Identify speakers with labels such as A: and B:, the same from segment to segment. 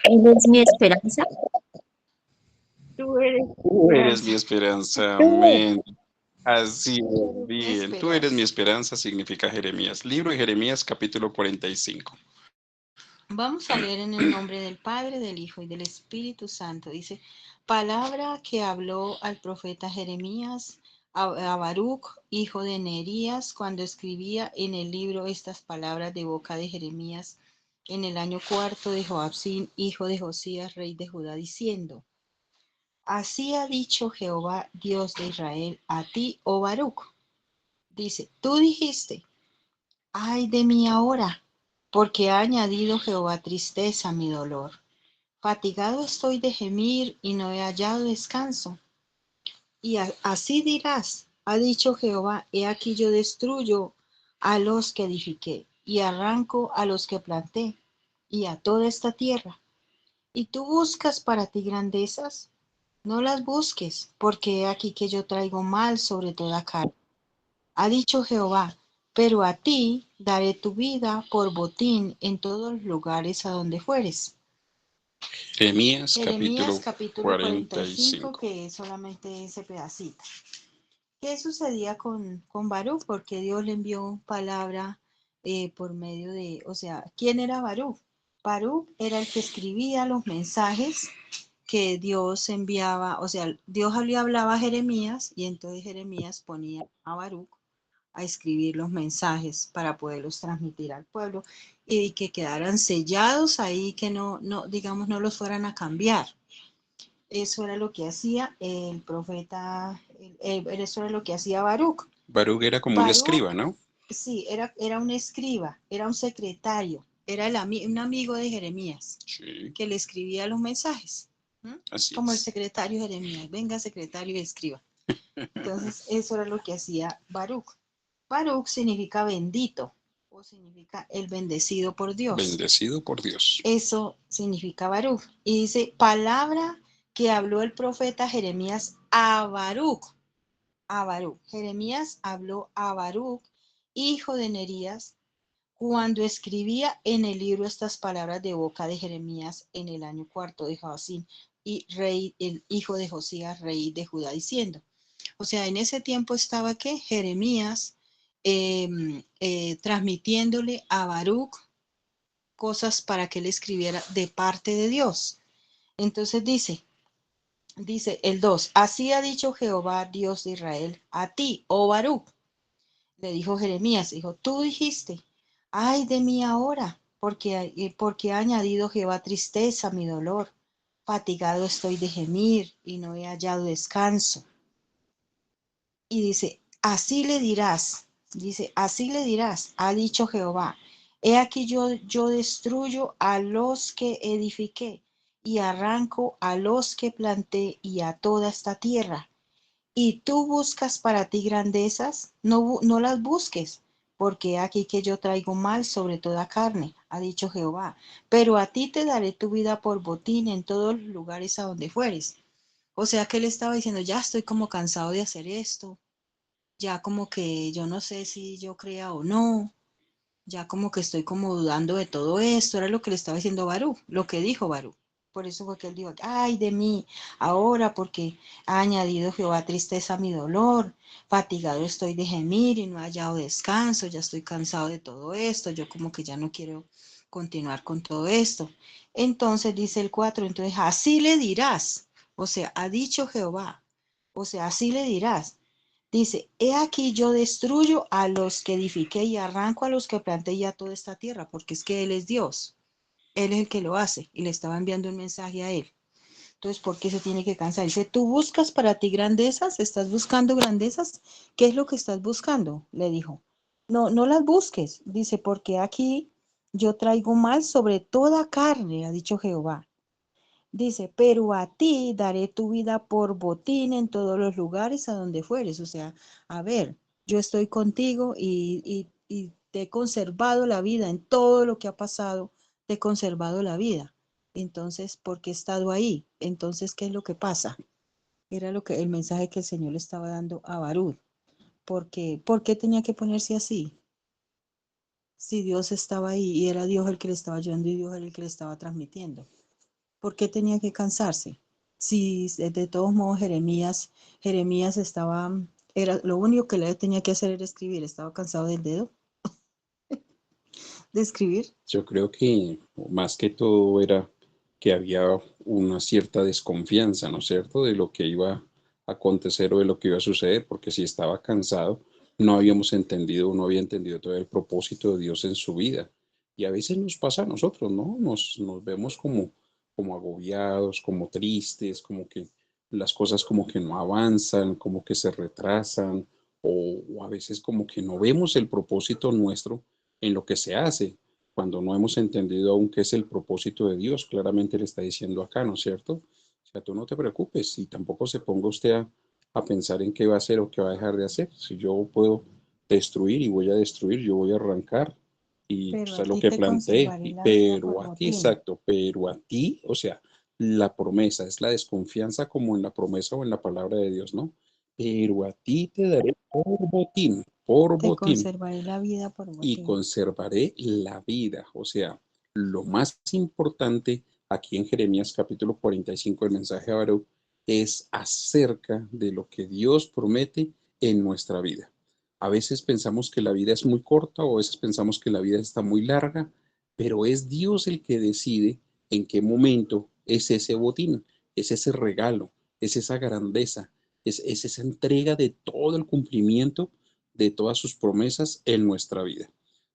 A: Él es mi esperanza. Tú eres mi
B: Tú eres mi
A: esperanza.
B: esperanza,
A: Tú
B: amén. Así es,
C: Eres mi
B: bien. Tú eres mi
C: esperanza.
B: esperanza significa Jeremías. Libro de Jeremías, capítulo 45.
C: Vamos a leer en el nombre del Padre, del Hijo y del Espíritu Santo. Dice, palabra que habló al profeta Jeremías a Baruch, hijo de Nerías, cuando escribía en el libro estas palabras de boca de Jeremías en el año cuarto de Joacim, hijo de Josías, rey de Judá, diciendo, así ha dicho Jehová, Dios de Israel, a ti, oh Baruch. Dice, tú dijiste, ay de mí ahora, porque ha añadido Jehová tristeza a mi dolor. Fatigado estoy de gemir y no he hallado descanso. Y así dirás, ha dicho Jehová, he aquí yo destruyo a los que edifiqué y arranco a los que planté y a toda esta tierra. Y tú buscas para ti grandezas, no las busques, porque he aquí que yo traigo mal sobre toda carne. Ha dicho Jehová, pero a ti daré tu vida por botín en todos los lugares a donde fueres.
B: Jeremías,
C: Jeremías
B: capítulo
C: capítulo 45,
B: 45.
C: que es solamente ese pedacito. ¿Qué sucedía con Baruch? Porque Dios le envió palabra por medio de, o sea, ¿quién era Baruch? Baruch era el que escribía los mensajes que Dios enviaba, o sea, Dios le hablaba a Jeremías y entonces Jeremías ponía a Baruch a escribir los mensajes para poderlos transmitir al pueblo y que quedaran sellados ahí, que no, digamos, no los fueran a cambiar. Eso era lo que hacía el profeta, eso era lo que hacía Baruch.
B: Baruch era como un
C: Baruch,
B: escriba, ¿no?
C: sí, era un escriba, era un secretario, era un amigo de Jeremías
B: Sí,
C: que le escribía los mensajes. ¿M?
B: así
C: Como el
B: es.
C: secretario Jeremías, venga secretario y escriba. Entonces, eso era lo que hacía Baruch. Baruch significa bendito o significa el bendecido por Dios.
B: Bendecido por Dios.
C: Eso significa Baruch. Y dice, palabra que habló el profeta Jeremías a Baruch. A Baruch. Jeremías habló a Baruch, hijo de Nerías, cuando escribía en el libro estas palabras de boca de Jeremías en el año cuarto de Joacim y rey, el hijo de Josías, rey de Judá, diciendo. O sea, en ese tiempo estaba que Jeremías transmitiéndole a Baruch cosas para que él escribiera de parte de Dios. Entonces dice el 2, así ha dicho Jehová, Dios de Israel, a ti, oh Baruch, le dijo Jeremías, dijo, tú dijiste, ay de mí ahora, porque ha añadido Jehová tristeza a mi dolor, fatigado estoy de gemir y no he hallado descanso. Y dice, así le dirás, ha dicho Jehová, he aquí yo destruyo a los que edifiqué y arranco a los que planté y a toda esta tierra. Y tú buscas para ti grandezas, no las busques, porque aquí que yo traigo mal sobre toda carne, ha dicho Jehová. Pero a ti te daré tu vida por botín en todos los lugares a donde fueres. O sea que él estaba diciendo, ya estoy como cansado de hacer esto, ya como que yo no sé si yo crea o no, ya como que estoy como dudando de todo esto, era lo que le estaba diciendo Barú, lo que dijo Barú. Por eso fue que él dijo, ay de mí, ahora porque ha añadido Jehová tristeza a mi dolor, fatigado estoy de gemir y no he hallado descanso, ya estoy cansado de todo esto, yo como que ya no quiero continuar con todo esto. Entonces dice el 4, entonces así le dirás, o sea, ha dicho Jehová, o sea, así le dirás. Dice, he aquí yo destruyo a los que edifiqué y arranco a los que planté ya toda esta tierra, porque es que Él es Dios. Él es el que lo hace y le estaba enviando un mensaje a Él. Entonces, ¿por qué se tiene que cansar? Dice, tú buscas para ti grandezas, estás buscando grandezas. ¿Qué es lo que estás buscando? Le dijo. No, no las busques. Dice, porque aquí yo traigo mal sobre toda carne, ha dicho Jehová. Dice, pero a ti daré tu vida por botín en todos los lugares a donde fueres. O sea, a ver, yo estoy contigo y te he conservado la vida en todo lo que ha pasado, te he conservado la vida. Entonces, ¿por qué he estado ahí? Entonces, ¿qué es lo que pasa? Era lo que el mensaje que el Señor le estaba dando a Barú. ¿Por qué tenía que ponerse así? Si Dios estaba ahí y era Dios el que le estaba ayudando y Dios era el que le estaba transmitiendo. ¿Por qué tenía que cansarse? Si de todos modos Jeremías estaba, era lo único que le tenía que hacer era escribir, estaba cansado del dedo de escribir.
B: Yo creo que más que todo era que había una cierta desconfianza, ¿no es cierto?, de lo que iba a acontecer o de lo que iba a suceder, porque si estaba cansado, no habíamos entendido, no había entendido todo el propósito de Dios en su vida. Y a veces nos pasa a nosotros, ¿no? Nos vemos como agobiados, como tristes, como que las cosas como que no avanzan, como que se retrasan, o a veces como que no vemos el propósito nuestro en lo que se hace cuando no hemos entendido aún qué es el propósito de Dios. Claramente le está diciendo acá, ¿no es cierto? O sea, tú no te preocupes y tampoco se ponga usted a pensar en qué va a hacer o qué va a dejar de hacer. Si yo puedo destruir y voy a destruir, yo voy a arrancar y
C: Pero
B: pues
C: a
B: es lo
C: ti
B: que
C: te
B: planteé,
C: conservaré la vida por
B: pero a ti,
C: botín.
B: exacto, pero a ti, o sea, la promesa es la desconfianza como en la promesa o en la palabra de Dios, ¿no? Pero a ti te daré por
C: Te
B: botín
C: conservaré la vida por
B: y
C: botín.
B: conservaré la vida. O sea, lo más importante aquí en Jeremías capítulo 45 del mensaje de Baruch es acerca de lo que Dios promete en nuestra vida. A veces pensamos que la vida es muy corta o a veces pensamos que la vida está muy larga, pero es Dios el que decide en qué momento es ese botín, es ese regalo, es esa grandeza, es esa entrega de todo el cumplimiento de todas sus promesas en nuestra vida.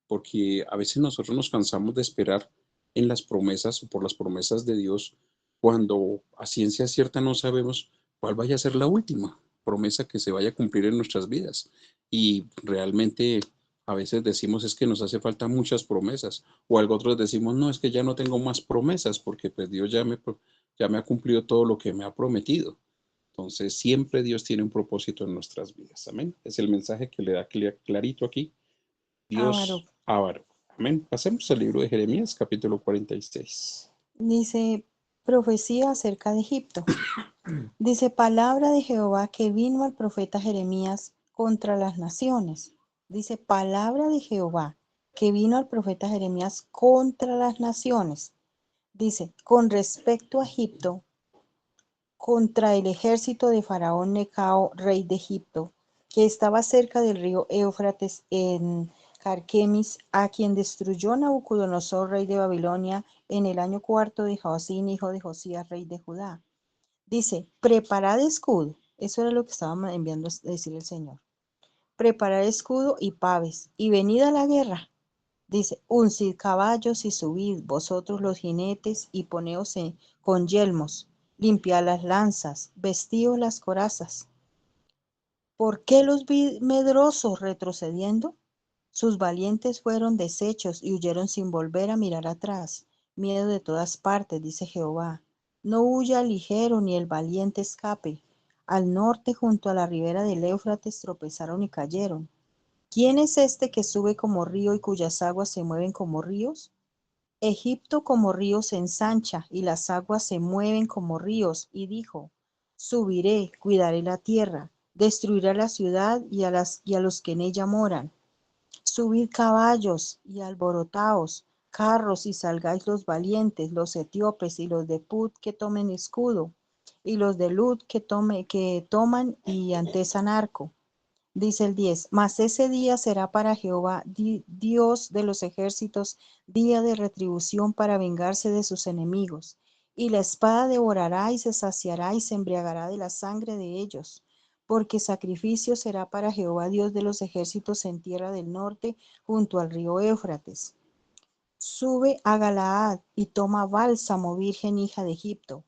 B: Porque a veces nosotros nos cansamos de esperar en las promesas o por las promesas de Dios cuando a ciencia cierta no sabemos cuál vaya a ser la última promesa que se vaya a cumplir en nuestras vidas. Y realmente a veces decimos es que nos hace falta muchas promesas o algo otros decimos no, es que ya no tengo más promesas porque pues Dios ya me ha cumplido todo lo que me ha prometido. Entonces, siempre Dios tiene un propósito en nuestras vidas. Amén. Es el mensaje que le da clarito aquí
C: Ávaro,
B: Dios a Baruch. Amén. Pasemos al libro de Jeremías, capítulo 46.
C: dice profecía acerca de Egipto. Dice palabra de Jehová que vino al profeta Jeremías contra las naciones. Dice palabra de Jehová que vino al profeta Jeremías contra las naciones. Dice, con respecto a Egipto, contra el ejército de Faraón Necao, rey de Egipto, que estaba cerca del río Éufrates en Carquemis, a quien destruyó Nabucodonosor, rey de Babilonia, en el año cuarto de Joacín, hijo de Josías, rey de Judá. Dice, preparad escudo. Eso era lo que estaba enviando a decir el Señor. Preparad escudo y paves, y venid a la guerra. Dice, uncid caballos y subid vosotros los jinetes y poneos con yelmos, limpiad las lanzas, vestíos las corazas. ¿Por qué los vi medrosos retrocediendo? Sus valientes fueron deshechos y huyeron sin volver a mirar atrás. Miedo de todas partes, dice Jehová. No huya el ligero ni el valiente escape. Al norte, junto a la ribera del Éufrates, tropezaron y cayeron. ¿Quién es este que sube como río y cuyas aguas se mueven como ríos? Egipto como río se ensancha y las aguas se mueven como ríos, y dijo, subiré, cuidaré la tierra, destruiré la ciudad y a los que en ella moran. Subid caballos y alborotaos, carros y salgáis los valientes, los etíopes y los de Put que tomen escudo, y los de Lud que toman y antesan arco. Dice el 10, mas ese día será para Jehová, Dios de los ejércitos, día de retribución para vengarse de sus enemigos. Y la espada devorará y se saciará y se embriagará de la sangre de ellos. Porque sacrificio será para Jehová, Dios de los ejércitos, en tierra del norte, junto al río Éufrates. Sube a Galaad y toma bálsamo, virgen hija de Egipto.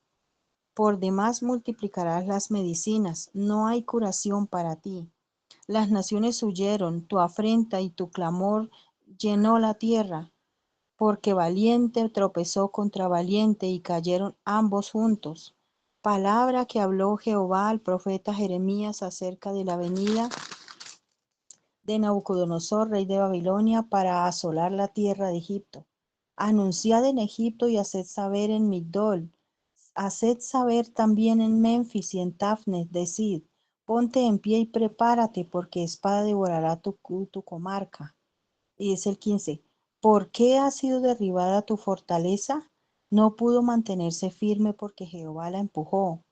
C: Por demás multiplicarás las medicinas, no hay curación para ti. Las naciones huyeron, tu afrenta y tu clamor llenó la tierra, porque valiente tropezó contra valiente y cayeron ambos juntos. Palabra que habló Jehová al profeta Jeremías acerca de la venida de Nabucodonosor, rey de Babilonia, para asolar la tierra de Egipto. Anunciad en Egipto y haced saber en Migdol, haced saber también en Memphis y en Tafnes, decid, ponte en pie y prepárate, porque espada devorará tu comarca. Y es el 15. ¿Por qué ha sido derribada tu fortaleza? No pudo mantenerse firme porque Jehová la empujó.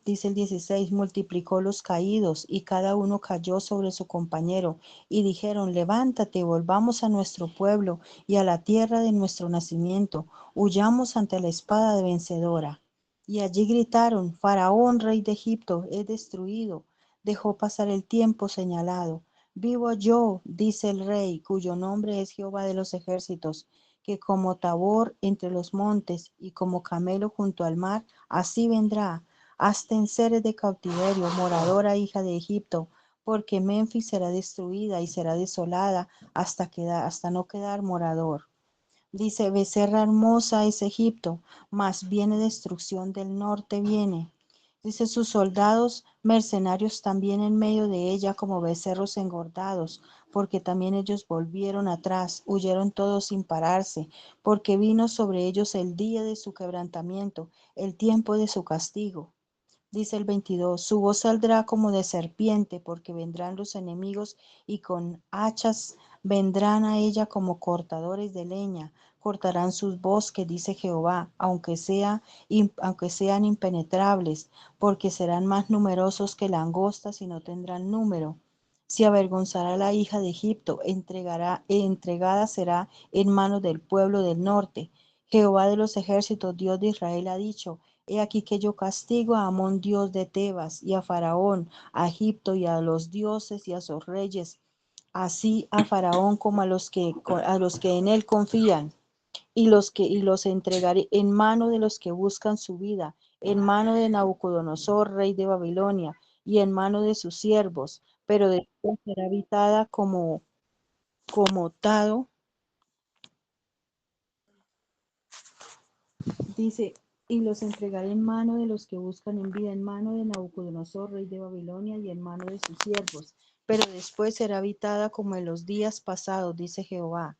C: Dice el 16, multiplicó los caídos y cada uno cayó sobre su compañero y dijeron, levántate, volvamos a nuestro pueblo y a la tierra de nuestro nacimiento, huyamos ante la espada de vencedora. Y allí gritaron, Faraón, rey de Egipto, es destruido. Dejó pasar el tiempo señalado. Vivo yo, dice el rey, cuyo nombre es Jehová de los ejércitos, que como Tabor entre los montes y como camelo junto al mar, así vendrá. Hasta en seres de cautiverio, moradora hija de Egipto, porque Menfis será destruida y será desolada hasta no quedar morador. Dice, becerra hermosa es Egipto, mas viene destrucción del norte viene. Dice, sus soldados mercenarios también en medio de ella como becerros engordados, porque también ellos volvieron atrás, huyeron todos sin pararse, porque vino sobre ellos el día de su quebrantamiento, el tiempo de su castigo. Dice el 22, su voz saldrá como de serpiente, porque vendrán los enemigos y con hachas vendrán a ella como cortadores de leña, cortarán sus bosques, dice Jehová, aunque sean impenetrables, porque serán más numerosos que langostas y no tendrán número. Se avergonzará la hija de Egipto, entregada será en manos del pueblo del norte. Jehová de los ejércitos, Dios de Israel, ha dicho, he aquí que yo castigo a Amón, dios de Tebas, y a Faraón, a Egipto, y a los dioses y a sus reyes, así a Faraón como a los que en él confían, y los entregaré en mano de los que buscan su vida, en mano de Nabucodonosor, rey de Babilonia, y en mano de sus siervos, pero después será habitada como Tado. Dice, y los entregaré en mano de los que buscan en vida, en mano de Nabucodonosor, rey de Babilonia, y en mano de sus siervos. Pero después será habitada como en los días pasados, dice Jehová.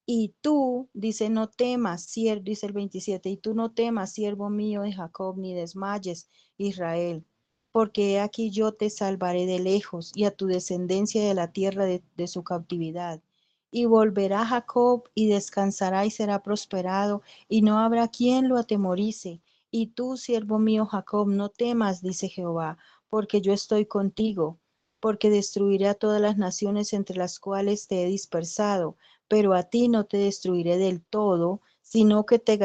C: Y tú, dice, no temas, dice el 27, y tú no temas, siervo mío de Jacob, ni desmayes, Israel, porque he aquí yo te salvaré de lejos, y a tu descendencia de la tierra de su cautividad. Y volverá Jacob, y descansará, y será prosperado, y no habrá quien lo atemorice. Y tú, siervo mío Jacob, no temas, dice Jehová, porque yo estoy contigo, porque destruiré a todas las naciones entre las cuales te he dispersado, pero a ti no te destruiré del todo, sino que te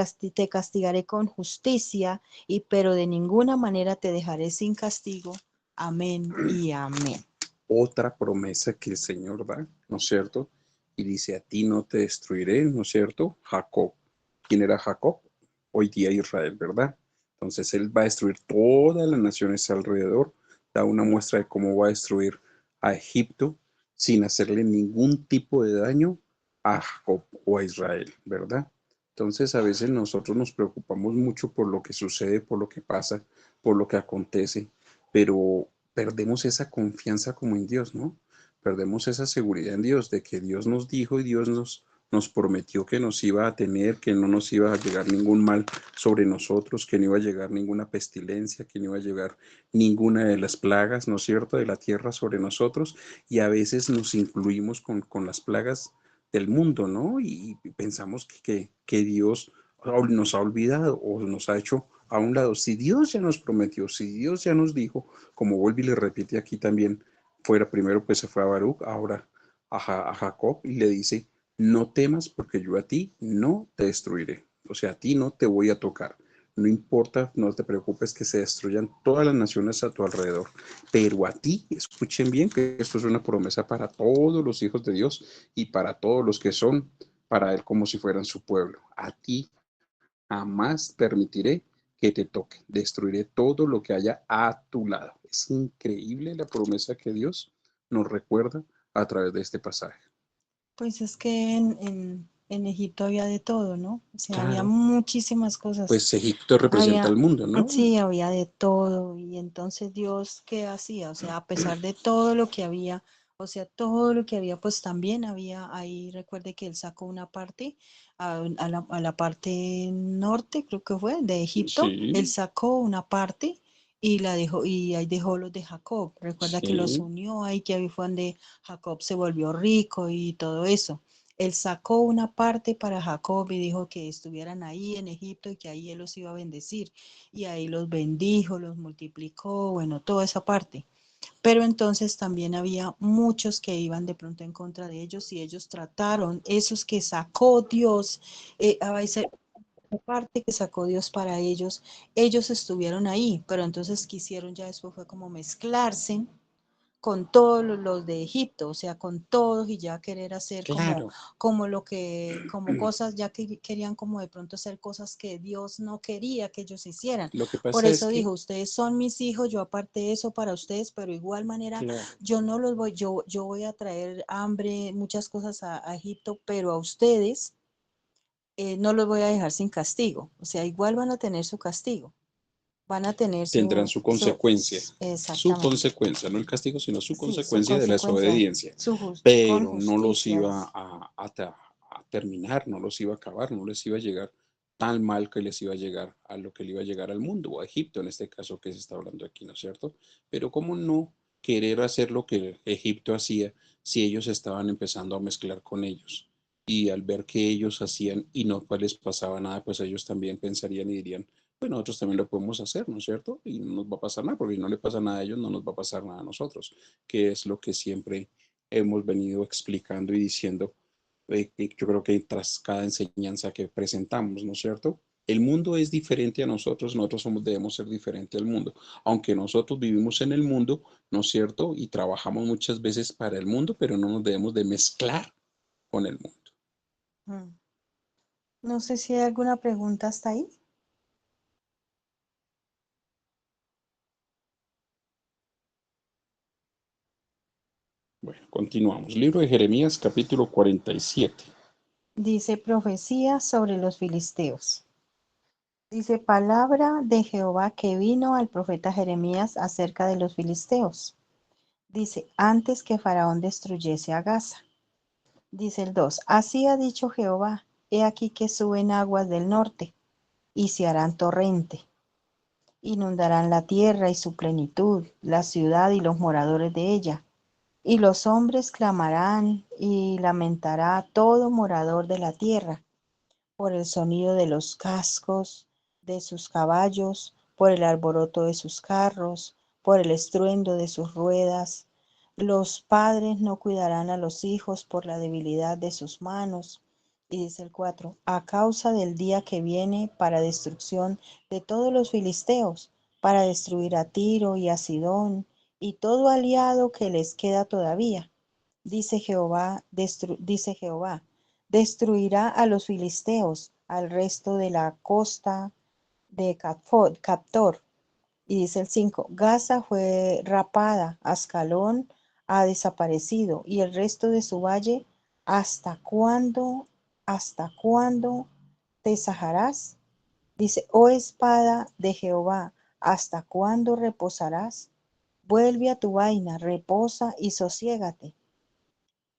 C: castigaré con justicia, pero de ninguna manera te dejaré sin castigo. Amén y amén.
B: Otra promesa que el Señor da, ¿no es cierto? Y dice, a ti no te destruiré, ¿no es cierto? Jacob. ¿Quién era Jacob? Hoy día Israel, ¿verdad? Entonces él va a destruir todas las naciones alrededor, da una muestra de cómo va a destruir a Egipto sin hacerle ningún tipo de daño a Jacob o a Israel, ¿verdad? Entonces a veces nosotros nos preocupamos mucho por lo que sucede, por lo que pasa, por lo que acontece, pero perdemos esa confianza como en Dios, ¿no? Perdemos esa seguridad en Dios de que Dios nos dijo y Dios nos prometió que nos iba a tener, que no nos iba a llegar ningún mal sobre nosotros, que no iba a llegar ninguna pestilencia, que no iba a llegar ninguna de las plagas, ¿no es cierto?, de la tierra sobre nosotros. Y a veces nos incluimos con las plagas del mundo, ¿no? Y pensamos que Dios nos ha olvidado o nos ha hecho a un lado. Si Dios ya nos prometió, si Dios ya nos dijo, como vuelve y le repite aquí también, fuera primero pues se fue a Baruch, ahora a Jacob y le dice, no temas porque yo a ti no te destruiré. O sea, a ti no te voy a tocar. No importa, no te preocupes que se destruyan todas las naciones a tu alrededor. Pero a ti, escuchen bien que esto es una promesa para todos los hijos de Dios y para todos los que son para Él como si fueran su pueblo. A ti jamás permitiré que te toque. Destruiré todo lo que haya a tu lado. Es increíble la promesa que Dios nos recuerda a través de este pasaje.
C: Pues es que en Egipto había de todo, ¿no? O sea, había
B: Claro,
C: muchísimas cosas.
B: pues Egipto representa
C: Había,
B: al mundo, ¿no?
C: sí, había de todo. Y entonces Dios, ¿qué hacía? O sea, a pesar de todo lo que había, o sea, todo lo que había, pues también había ahí, recuerde que él sacó una parte, a la parte norte, creo que fue, de Egipto, él
B: Sí,
C: sacó una parte y la dejó, y ahí dejó los de Jacob. Recuerda que los
B: sí,
C: unió ahí, que ahí fue donde Jacob se volvió rico y todo eso. Él sacó una parte para Jacob y dijo que estuvieran ahí en Egipto y que ahí Él los iba a bendecir. Y ahí los bendijo, los multiplicó, bueno, toda esa parte. Pero entonces también había muchos que iban de pronto en contra de ellos y ellos trataron, esos que sacó Dios, a veces la parte que sacó Dios para ellos estuvieron ahí, pero entonces quisieron ya después fue como mezclarse con todos los de Egipto, o sea, con todos y ya querer hacer
B: Claro.
C: como cosas, ya que querían como de pronto hacer cosas que Dios no quería que ellos hicieran.
B: Lo que
C: Por
B: pasa es
C: eso
B: que,
C: dijo, ustedes son mis hijos, yo aparté eso para ustedes, pero igual manera
B: claro,
C: yo no los voy, yo voy a traer hambre, muchas cosas a Egipto, pero a ustedes no los voy a dejar sin castigo. O sea, igual van a tener su castigo, van a tener
B: tendrán su consecuencia, su
C: exactamente.
B: consecuencia, no el castigo, sino su
C: Sí, su
B: consecuencia de la
C: consecuencia,
B: desobediencia.
C: con
B: Pero no los
C: justicia
B: iba
C: es.
B: a terminar, no los iba a acabar, no les iba a llegar tan mal que les iba a llegar a lo que le iba a llegar al mundo, o a Egipto en este caso que se está hablando aquí, ¿no es cierto? Pero ¿cómo no querer hacer lo que Egipto hacía si ellos estaban empezando a mezclar con ellos? Y al ver que ellos hacían y no pues les pasaba nada, pues ellos también pensarían y dirían, pues nosotros también lo podemos hacer, ¿no es cierto? Y no nos va a pasar nada, porque si no le pasa nada a ellos, no nos va a pasar nada a nosotros, que es lo que siempre hemos venido explicando y diciendo, que yo creo que tras cada enseñanza que presentamos, ¿no es cierto? El mundo es diferente a nosotros debemos ser diferente al mundo, aunque nosotros vivimos en el mundo, ¿no es cierto? Y trabajamos muchas veces para el mundo, pero no nos debemos de mezclar con el mundo.
C: Mm. No sé si hay alguna pregunta hasta ahí.
B: Bueno, continuamos. Libro de Jeremías, capítulo 47.
C: Dice profecía sobre los filisteos. Dice palabra de Jehová que vino al profeta Jeremías acerca de los filisteos. Dice, antes que Faraón destruyese a Gaza. Dice el 2, así ha dicho Jehová, he aquí que suben aguas del norte y se harán torrente. Inundarán la tierra y su plenitud, la ciudad y los moradores de ella. Y los hombres clamarán y lamentará todo morador de la tierra por el sonido de los cascos de sus caballos, por el alboroto de sus carros, por el estruendo de sus ruedas. Los padres no cuidarán a los hijos por la debilidad de sus manos. Y dice el 4, a causa del día que viene para destrucción de todos los filisteos, para destruir a Tiro y a Sidón y todo aliado que les queda todavía. Dice Jehová, destruirá a los filisteos, al resto de la costa de Captor. Y dice el 5, Gaza fue rapada, Ascalón ha desaparecido, y el resto de su valle, hasta cuándo te sajarás? Dice, oh espada de Jehová, ¿hasta cuándo reposarás? Vuelve a tu vaina, reposa y sosiégate.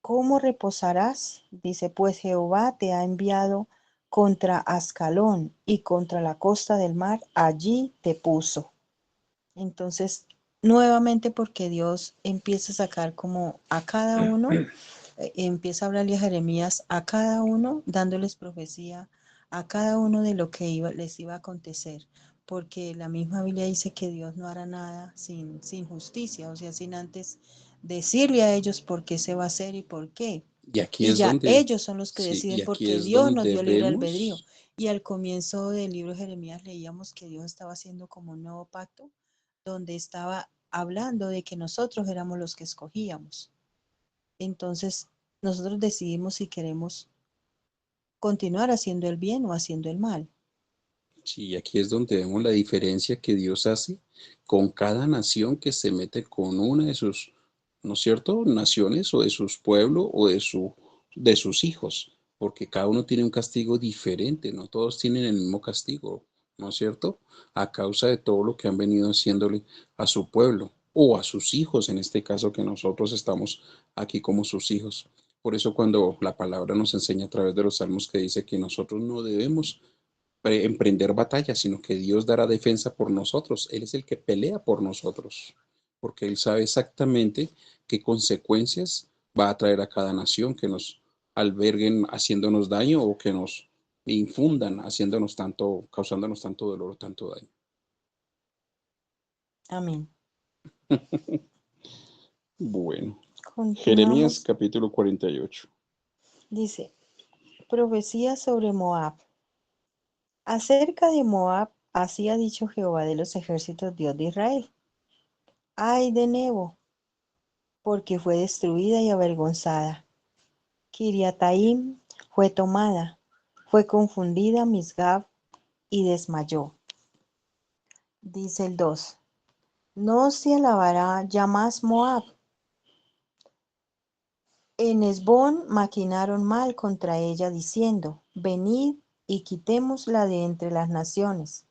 C: ¿Cómo reposarás? Dice, pues Jehová te ha enviado contra Ascalón y contra la costa del mar, allí te puso. Entonces, nuevamente porque Dios empieza a sacar como a cada uno, empieza a hablarle a Jeremías a cada uno, dándoles profecía a cada uno de lo que les iba a acontecer. Porque la misma Biblia dice que Dios no hará nada sin justicia, o sea, sin antes decirle a ellos por qué se va a hacer y por qué.
B: Y aquí
C: Y
B: es
C: ya
B: donde,
C: ellos son los que
B: sí, y
C: deciden
B: aquí
C: porque
B: es
C: Dios nos
B: donde
C: dio libre albedrío.
B: vemos,
C: Y al comienzo del libro de Jeremías leíamos que Dios estaba haciendo como un nuevo pacto, donde estaba hablando de que nosotros éramos los que escogíamos. Entonces, nosotros decidimos si queremos continuar haciendo el bien o haciendo el mal.
B: sí, aquí es donde vemos la diferencia que Dios hace con cada nación que se mete con una de sus, ¿no es cierto?, naciones o de sus pueblos o de sus hijos, porque cada uno tiene un castigo diferente, no todos tienen el mismo castigo, ¿no es cierto?, a causa de todo lo que han venido haciéndole a su pueblo o a sus hijos, en este caso que nosotros estamos aquí como sus hijos. Por eso cuando la palabra nos enseña a través de los salmos que dice que nosotros no debemos emprender batalla, sino que Dios dará defensa por nosotros. Él es el que pelea por nosotros, porque Él sabe exactamente qué consecuencias va a traer a cada nación que nos alberguen haciéndonos daño o que nos infundan causándonos tanto dolor o tanto daño.
C: Amén.
B: Bueno, Jeremías
C: Continuamos.
B: capítulo 48.
C: Dice, profecía sobre Moab. Acerca de Moab, así ha dicho Jehová de los ejércitos, Dios de Israel. Ay de Nebo, porque fue destruida y avergonzada. Kiriataim fue tomada, fue confundida Misgab y desmayó. Dice el 2. No se alabará ya más Moab. En Hesbón maquinaron mal contra ella, diciendo, venid y quitémosla de entre las naciones.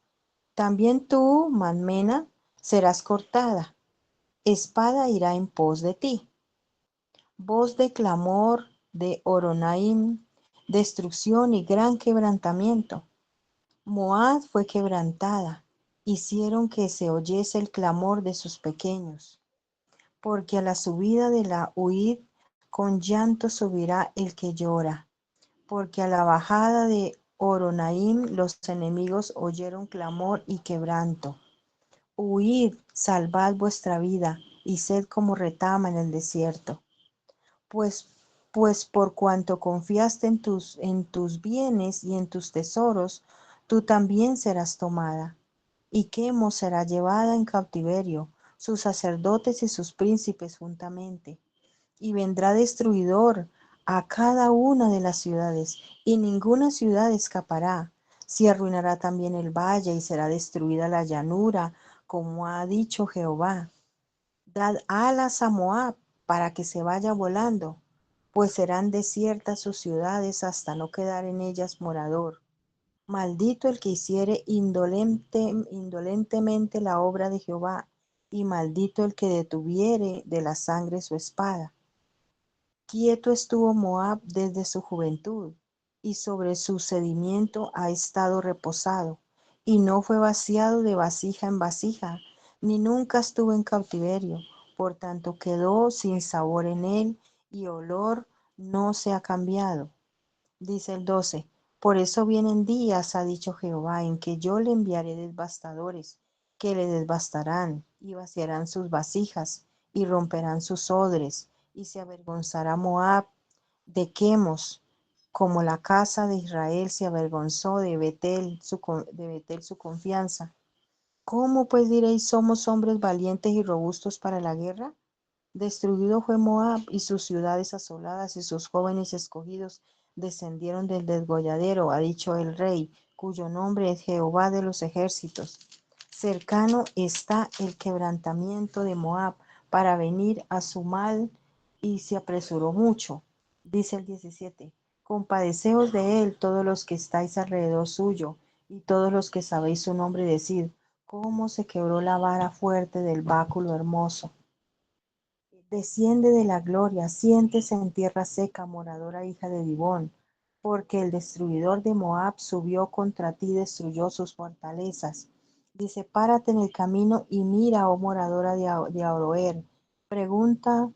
C: También tú, Madmena, serás cortada. Espada irá en pos de ti. Voz de clamor de Horonaim, destrucción y gran quebrantamiento. Moab fue quebrantada, hicieron que se oyese el clamor de sus pequeños. Porque a la subida de la huid, con llanto subirá el que llora. Porque a la bajada de Horonaim los enemigos oyeron clamor y quebranto. Huid, salvad vuestra vida, y sed como retama en el desierto. Pues, pues por cuanto confiaste en tus bienes y en tus tesoros, tú también serás tomada. Y Quemo será llevada en cautiverio, sus sacerdotes y sus príncipes juntamente. Y vendrá destruidor a cada una de las ciudades, y ninguna ciudad escapará. Se arruinará también el valle, y será destruida la llanura, como ha dicho Jehová. Dad alas a Moab, para que se vaya volando, pues serán desiertas sus ciudades hasta no quedar en ellas morador. Maldito el que hiciere indolentemente la obra de Jehová, y maldito el que detuviere de la sangre su espada. Quieto estuvo Moab desde su juventud, y sobre su sedimiento ha estado reposado, y no fue vaciado de vasija en vasija, ni nunca estuvo en cautiverio, por tanto quedó sin sabor en él, y olor no se ha cambiado. Dice el 12, por eso vienen días, ha dicho Jehová, en que yo le enviaré devastadores, que le devastarán, y vaciarán sus vasijas, y romperán sus odres, y se avergonzará Moab de Quemos, como la casa de Israel se avergonzó de Betel su confianza. ¿Cómo pues diréis, somos hombres valientes y robustos para la guerra? Destruido fue Moab y sus ciudades asoladas, y sus jóvenes escogidos descendieron del degolladero, ha dicho el rey, cuyo nombre es Jehová de los ejércitos. Cercano está el quebrantamiento de Moab para venir a su mal, y se apresuró mucho. Dice el 17, compadeceos de él todos los que estáis alrededor suyo, y todos los que sabéis su nombre, decid, cómo se quebró la vara fuerte del báculo hermoso. Desciende de la gloria, siéntese en tierra seca, moradora hija de Dibón, porque el destruidor de Moab subió contra ti, destruyó sus fortalezas. Dice, párate en el camino y mira, oh moradora de Aroer. Pregunta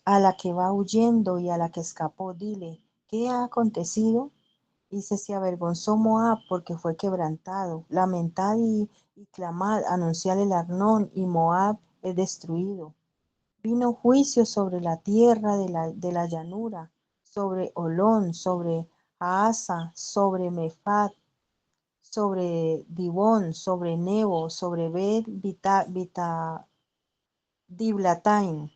C: a la que va huyendo y a la que escapó, dile, ¿qué ha acontecido? Dice, se avergonzó Moab porque fue quebrantado. Lamentad y clamad, anunciad el Arnón, y Moab es destruido. Vino juicio sobre la tierra de la llanura, sobre Olón, sobre Haasa, sobre Mephat, sobre Dibón, sobre Nebo, sobre Diblataim.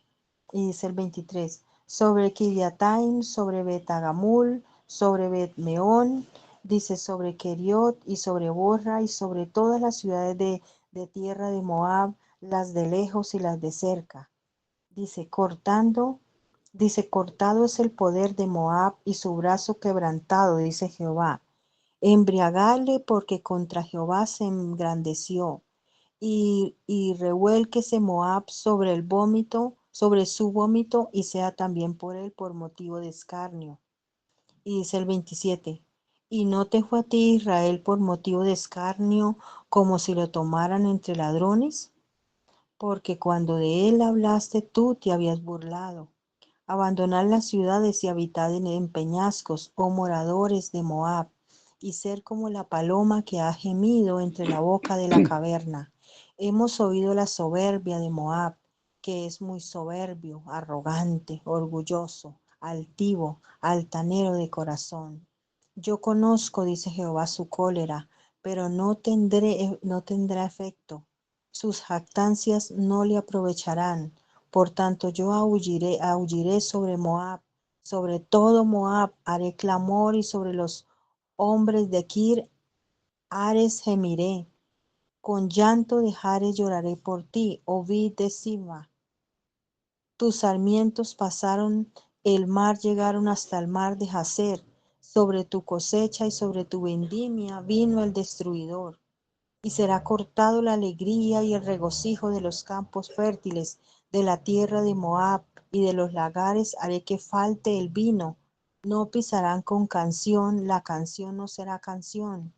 C: Y dice el 23, sobre Kiriataim, sobre Betagamul, sobre Bet-meón, dice sobre Keriot y sobre Borra y sobre todas las ciudades de tierra de Moab, las de lejos y las de cerca. Dice, cortado es el poder de Moab y su brazo quebrantado, dice Jehová. Embriagale porque contra Jehová se engrandeció. Y revuélquese Moab sobre el vómito, sobre su vómito, y sea también por él por motivo de escarnio. Y dice el 27, y no te fue a ti Israel por motivo de escarnio, como si lo tomaran entre ladrones, porque cuando de él hablaste tú te habías burlado. Abandonad las ciudades y habitad en peñascos, oh moradores de Moab, y ser como la paloma que ha gemido entre la boca de la caverna. Hemos oído la soberbia de Moab, que es muy soberbio, arrogante, orgulloso, altivo, altanero de corazón. Yo conozco, dice Jehová, su cólera, pero no tendrá efecto. Sus jactancias no le aprovecharán. Por tanto, yo aulliré sobre Moab, sobre todo Moab haré clamor, y sobre los hombres de Kir Ares gemiré. Con llanto de Jares lloraré por ti, oh vid de Sibma. Tus sarmientos pasaron el mar, llegaron hasta el mar de Jazer. Sobre tu cosecha y sobre tu vendimia vino el destruidor. Y será cortado la alegría y el regocijo de los campos fértiles, de la tierra de Moab, y de los lagares haré que falte el vino. No pisarán con canción, la canción no será canción.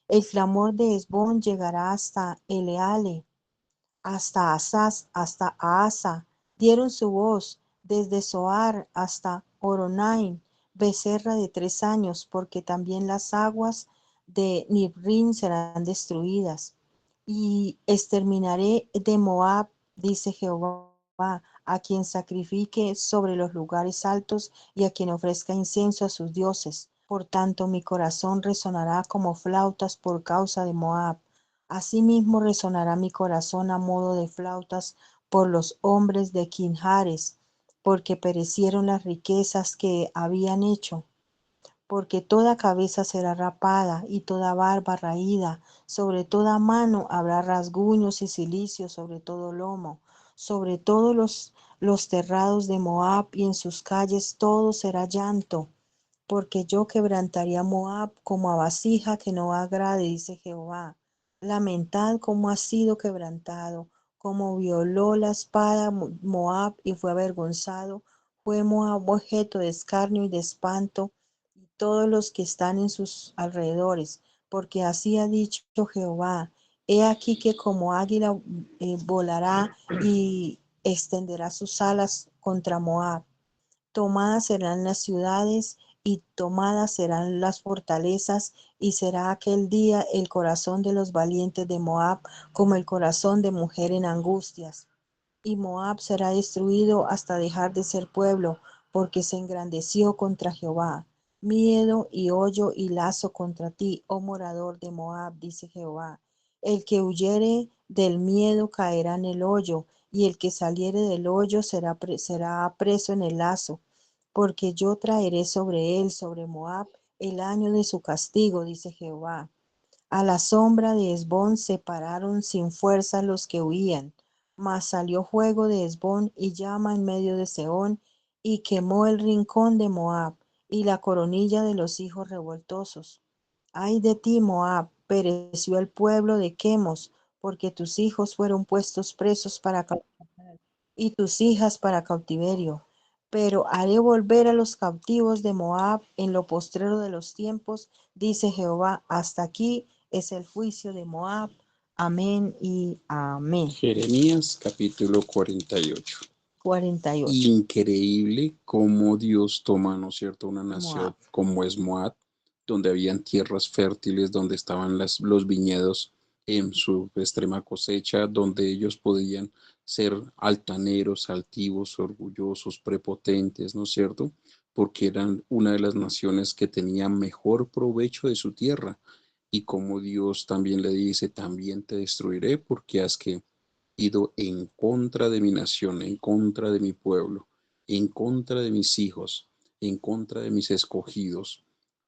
C: El clamor de Hesbón llegará hasta Eleale, hasta Asas, hasta Asa. Dieron su voz desde Zoar hasta Horonaim, becerra de 3 años, porque también las aguas de Nibrín serán destruidas. Y exterminaré de Moab, dice Jehová, a quien sacrifique sobre los lugares altos y a quien ofrezca incienso a sus dioses. Por tanto, mi corazón resonará como flautas por causa de Moab. Asimismo resonará mi corazón a modo de flautas por los hombres de Quinjares, porque perecieron las riquezas que habían hecho. Porque toda cabeza será rapada y toda barba raída, sobre toda mano habrá rasguños y cilicios sobre todo lomo, sobre todos los terrados de Moab, y en sus calles todo será llanto. Porque yo quebrantaré a Moab como a vasija que no agrade, dice Jehová. Lamentad cómo ha sido quebrantado, como violó la espada Moab y fue avergonzado. Fue Moab objeto de escarnio y de espanto, y todos los que están en sus alrededores, porque así ha dicho Jehová. He aquí que como águila volará y extenderá sus alas contra Moab. Tomadas serán las ciudades y tomadas serán las fortalezas, y será aquel día el corazón de los valientes de Moab como el corazón de mujer en angustias. Y Moab será destruido hasta dejar de ser pueblo, porque se engrandeció contra Jehová. Miedo y hoyo y lazo contra ti, oh morador de Moab, dice Jehová. El que huyere del miedo caerá en el hoyo, y el que saliere del hoyo será preso en el lazo. Porque yo traeré sobre él, sobre Moab, el año de su castigo, dice Jehová. A la sombra de Hesbón se pararon sin fuerza los que huían, mas salió fuego de Hesbón y llama en medio de Sehón, y quemó el rincón de Moab y la coronilla de los hijos revoltosos. Ay de ti, Moab, pereció el pueblo de Quemos, porque tus hijos fueron puestos presos para cautiverio, y tus hijas para cautiverio. Pero haré volver a los cautivos de Moab en lo postrero de los tiempos, dice Jehová. Hasta aquí es el juicio de Moab. Amén y amén.
B: Jeremías capítulo 48.
C: 48.
B: Increíble cómo Dios toma, ¿no es cierto?, una nación
C: Moab.
B: como es Moab, donde habían tierras fértiles, donde estaban los viñedos en su extrema cosecha, donde ellos podían ser altaneros, altivos, orgullosos, prepotentes, ¿no es cierto? Porque eran una de las naciones que tenía mejor provecho de su tierra. Y como Dios también le dice, también te destruiré porque has que ido en contra de mi nación, en contra de mi pueblo, en contra de mis hijos, en contra de mis escogidos.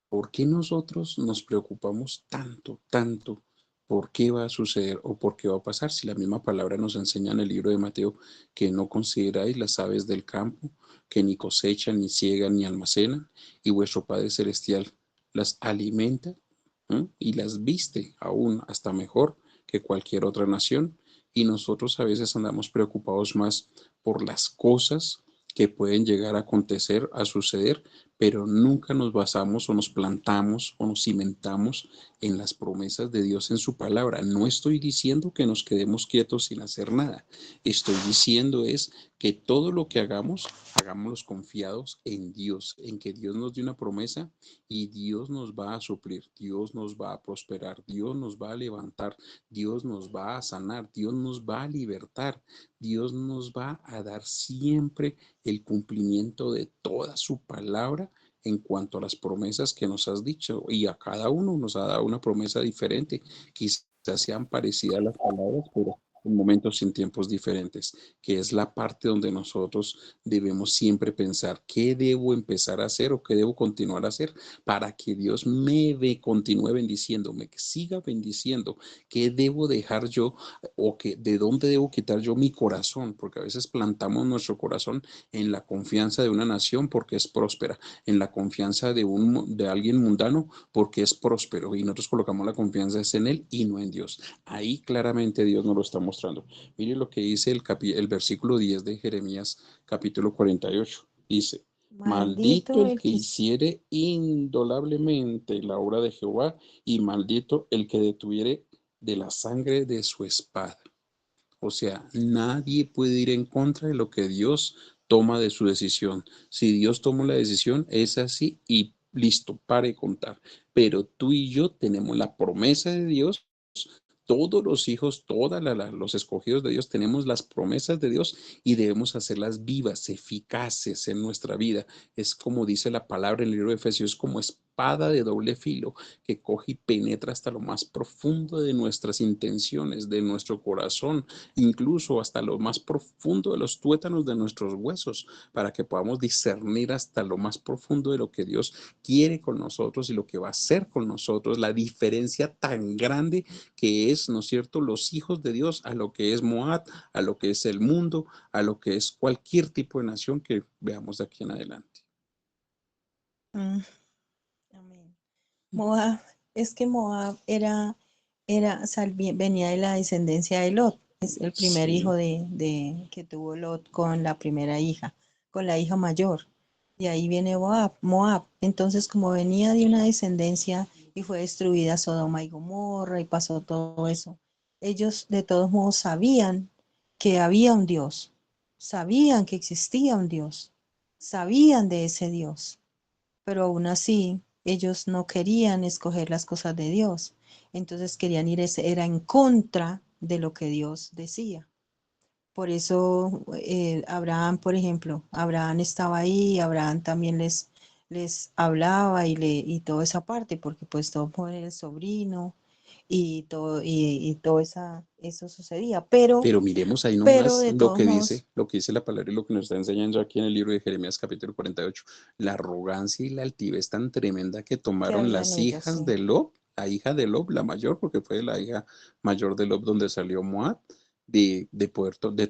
B: ¿Por qué nosotros nos preocupamos tanto, tanto por qué va a suceder o por qué va a pasar si la misma palabra nos enseña en el libro de Mateo que no consideráis las aves del campo, que ni cosechan, ni ciegan, ni almacenan, y vuestro Padre Celestial las alimenta? Y las viste aún hasta mejor que cualquier otra nación? Y nosotros a veces andamos preocupados más por las cosas que pueden llegar a acontecer, a suceder, pero nunca nos basamos o nos plantamos o nos cimentamos en las promesas de Dios en su palabra. No estoy diciendo que nos quedemos quietos sin hacer nada. Estoy diciendo es que todo lo que hagamos, hagámoslos confiados en Dios, en que Dios nos dio una promesa y Dios nos va a suplir, Dios nos va a prosperar, Dios nos va a levantar, Dios nos va a sanar, Dios nos va a libertar, Dios nos va a dar siempre el cumplimiento de toda su palabra en cuanto a las promesas que nos has dicho, y a cada uno nos ha dado una promesa diferente. Quizás sean parecidas las palabras, pero en momentos y en tiempos diferentes, que es la parte donde nosotros debemos siempre pensar qué debo empezar a hacer o qué debo continuar a hacer para que Dios continúe bendiciendo, me siga bendiciendo, qué debo dejar yo o que de dónde debo quitar yo mi corazón, porque a veces plantamos nuestro corazón en la confianza de una nación porque es próspera, en la confianza de alguien mundano porque es próspero, y nosotros colocamos la confianza es en él y no en Dios. Ahí claramente Dios nos lo está mostrando. Mire lo que dice el versículo 10 de Jeremías capítulo 48. Dice: maldito
C: Maldito
B: el
C: el
B: que
C: que
B: hiciere indolablemente la obra de Jehová, y maldito el que detuviere de la sangre de su espada. O sea, nadie puede ir en contra de lo que Dios toma de su decisión. Si Dios tomó la decisión, es así y listo, pare de contar. Pero tú y yo tenemos la promesa de Dios. Todos los hijos, los escogidos de Dios, tenemos las promesas de Dios y debemos hacerlas vivas, eficaces en nuestra vida. Es como dice la palabra en el libro de Efesios, como espada de doble filo que coge y penetra hasta lo más profundo de nuestras intenciones, de nuestro corazón, incluso hasta lo más profundo de los tuétanos de nuestros huesos, para que podamos discernir hasta lo más profundo de lo que Dios quiere con nosotros y lo que va a hacer con nosotros, la diferencia tan grande que es, ¿no es cierto?, los hijos de Dios a lo que es Moab, a lo que es el mundo, a lo que es cualquier tipo de nación que veamos de aquí en adelante.
C: Mm, amén. Moab, es que Moab venía de la descendencia de Lot. Es el primer hijo
B: Sí,
C: que tuvo Lot con la primera hija, con la hija mayor. Y ahí viene Moab. Entonces, como venía de una descendencia y fue destruida Sodoma y Gomorra y pasó todo eso, ellos de todos modos sabían que había un Dios, sabían que existía un Dios, sabían de ese Dios, pero aún así ellos no querían escoger las cosas de Dios. Entonces querían era en contra de lo que Dios decía. Por eso Abraham, por ejemplo, Abraham estaba ahí, Abraham también les hablaba y toda esa parte, porque pues todo por el sobrino y todo eso sucedía.
B: pero miremos ahí
C: Pero
B: nomás
C: de todos modos,
B: lo que dice la palabra y lo que nos está enseñando aquí en el libro de Jeremías capítulo 48, la arrogancia y la altivez tan tremenda que
C: ¿qué
B: tomaron
C: había en
B: las
C: ellos?
B: hijas
C: Sí.
B: de Lob, la hija de Lob, la mayor, porque fue la hija mayor de Lob donde salió Moab, de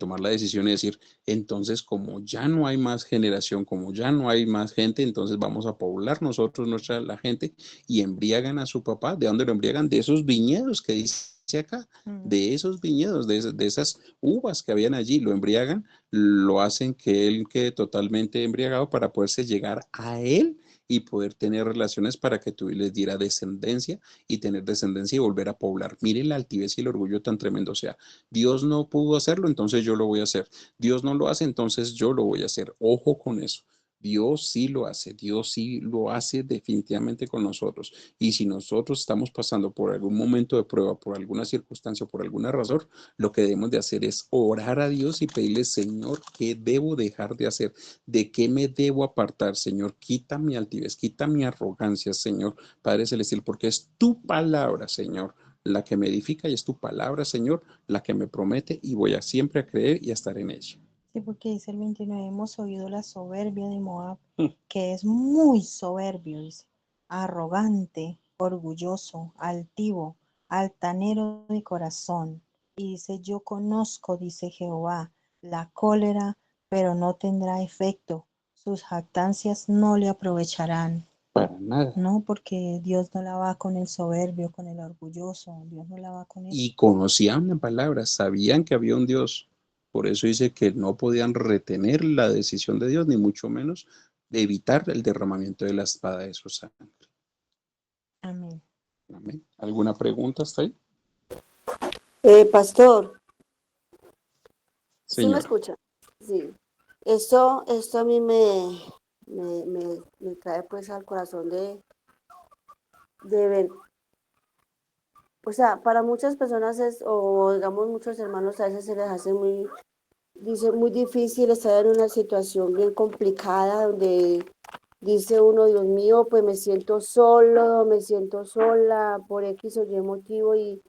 B: tomar la decisión y decir, entonces como ya no hay más generación, como ya no hay más gente, entonces vamos a poblar nosotros, la gente, y embriagan a su papá. ¿De dónde lo embriagan? De esos viñedos que dice acá,
C: Mm.
B: de esos viñedos, de esas uvas que habían allí, lo embriagan, lo hacen que él quede totalmente embriagado para poderse llegar a él y poder tener relaciones para que tú les diera descendencia y tener descendencia y volver a poblar. Miren la altivez y el orgullo tan tremendo. O sea, Dios no pudo hacerlo, entonces yo lo voy a hacer. Dios no lo hace, entonces yo lo voy a hacer. Ojo con eso. Dios sí lo hace, Dios sí lo hace definitivamente con nosotros. Y si nosotros estamos pasando por algún momento de prueba, por alguna circunstancia, por alguna razón, lo que debemos de hacer es orar a Dios y pedirle, Señor, ¿qué debo dejar de hacer? ¿De qué me debo apartar, Señor? Quita mi altivez, quita mi arrogancia, Señor, Padre Celestial, porque es tu palabra, Señor, la que me edifica, y es tu palabra, Señor, la que me promete, y voy a siempre a creer y a estar en ella.
C: Sí, porque dice el 29, hemos oído la soberbia de Moab, que es muy soberbio, dice, arrogante, orgulloso, altivo, altanero de corazón. Y dice, yo conozco, dice Jehová, la cólera, pero no tendrá efecto. Sus jactancias no le aprovecharán.
B: Para nada.
C: No, porque Dios no la va con el soberbio, con el orgulloso. Dios no la va con eso.
B: Y conocían la palabra, sabían que había un Dios. Por eso dice que no podían retener la decisión de Dios, ni mucho menos evitar el derramamiento de la espada de su sangre.
C: Amén.
B: Amén. ¿Alguna pregunta hasta ahí?
D: Pastor, ¿sí me
B: Señora.
D: escucha? Sí. Esto a mí me trae pues al corazón de ver. O sea, para muchas personas o digamos muchos hermanos a veces se les hace muy difícil estar en una situación bien complicada donde dice uno, Dios mío, pues me siento solo, me siento sola por X o Y motivo y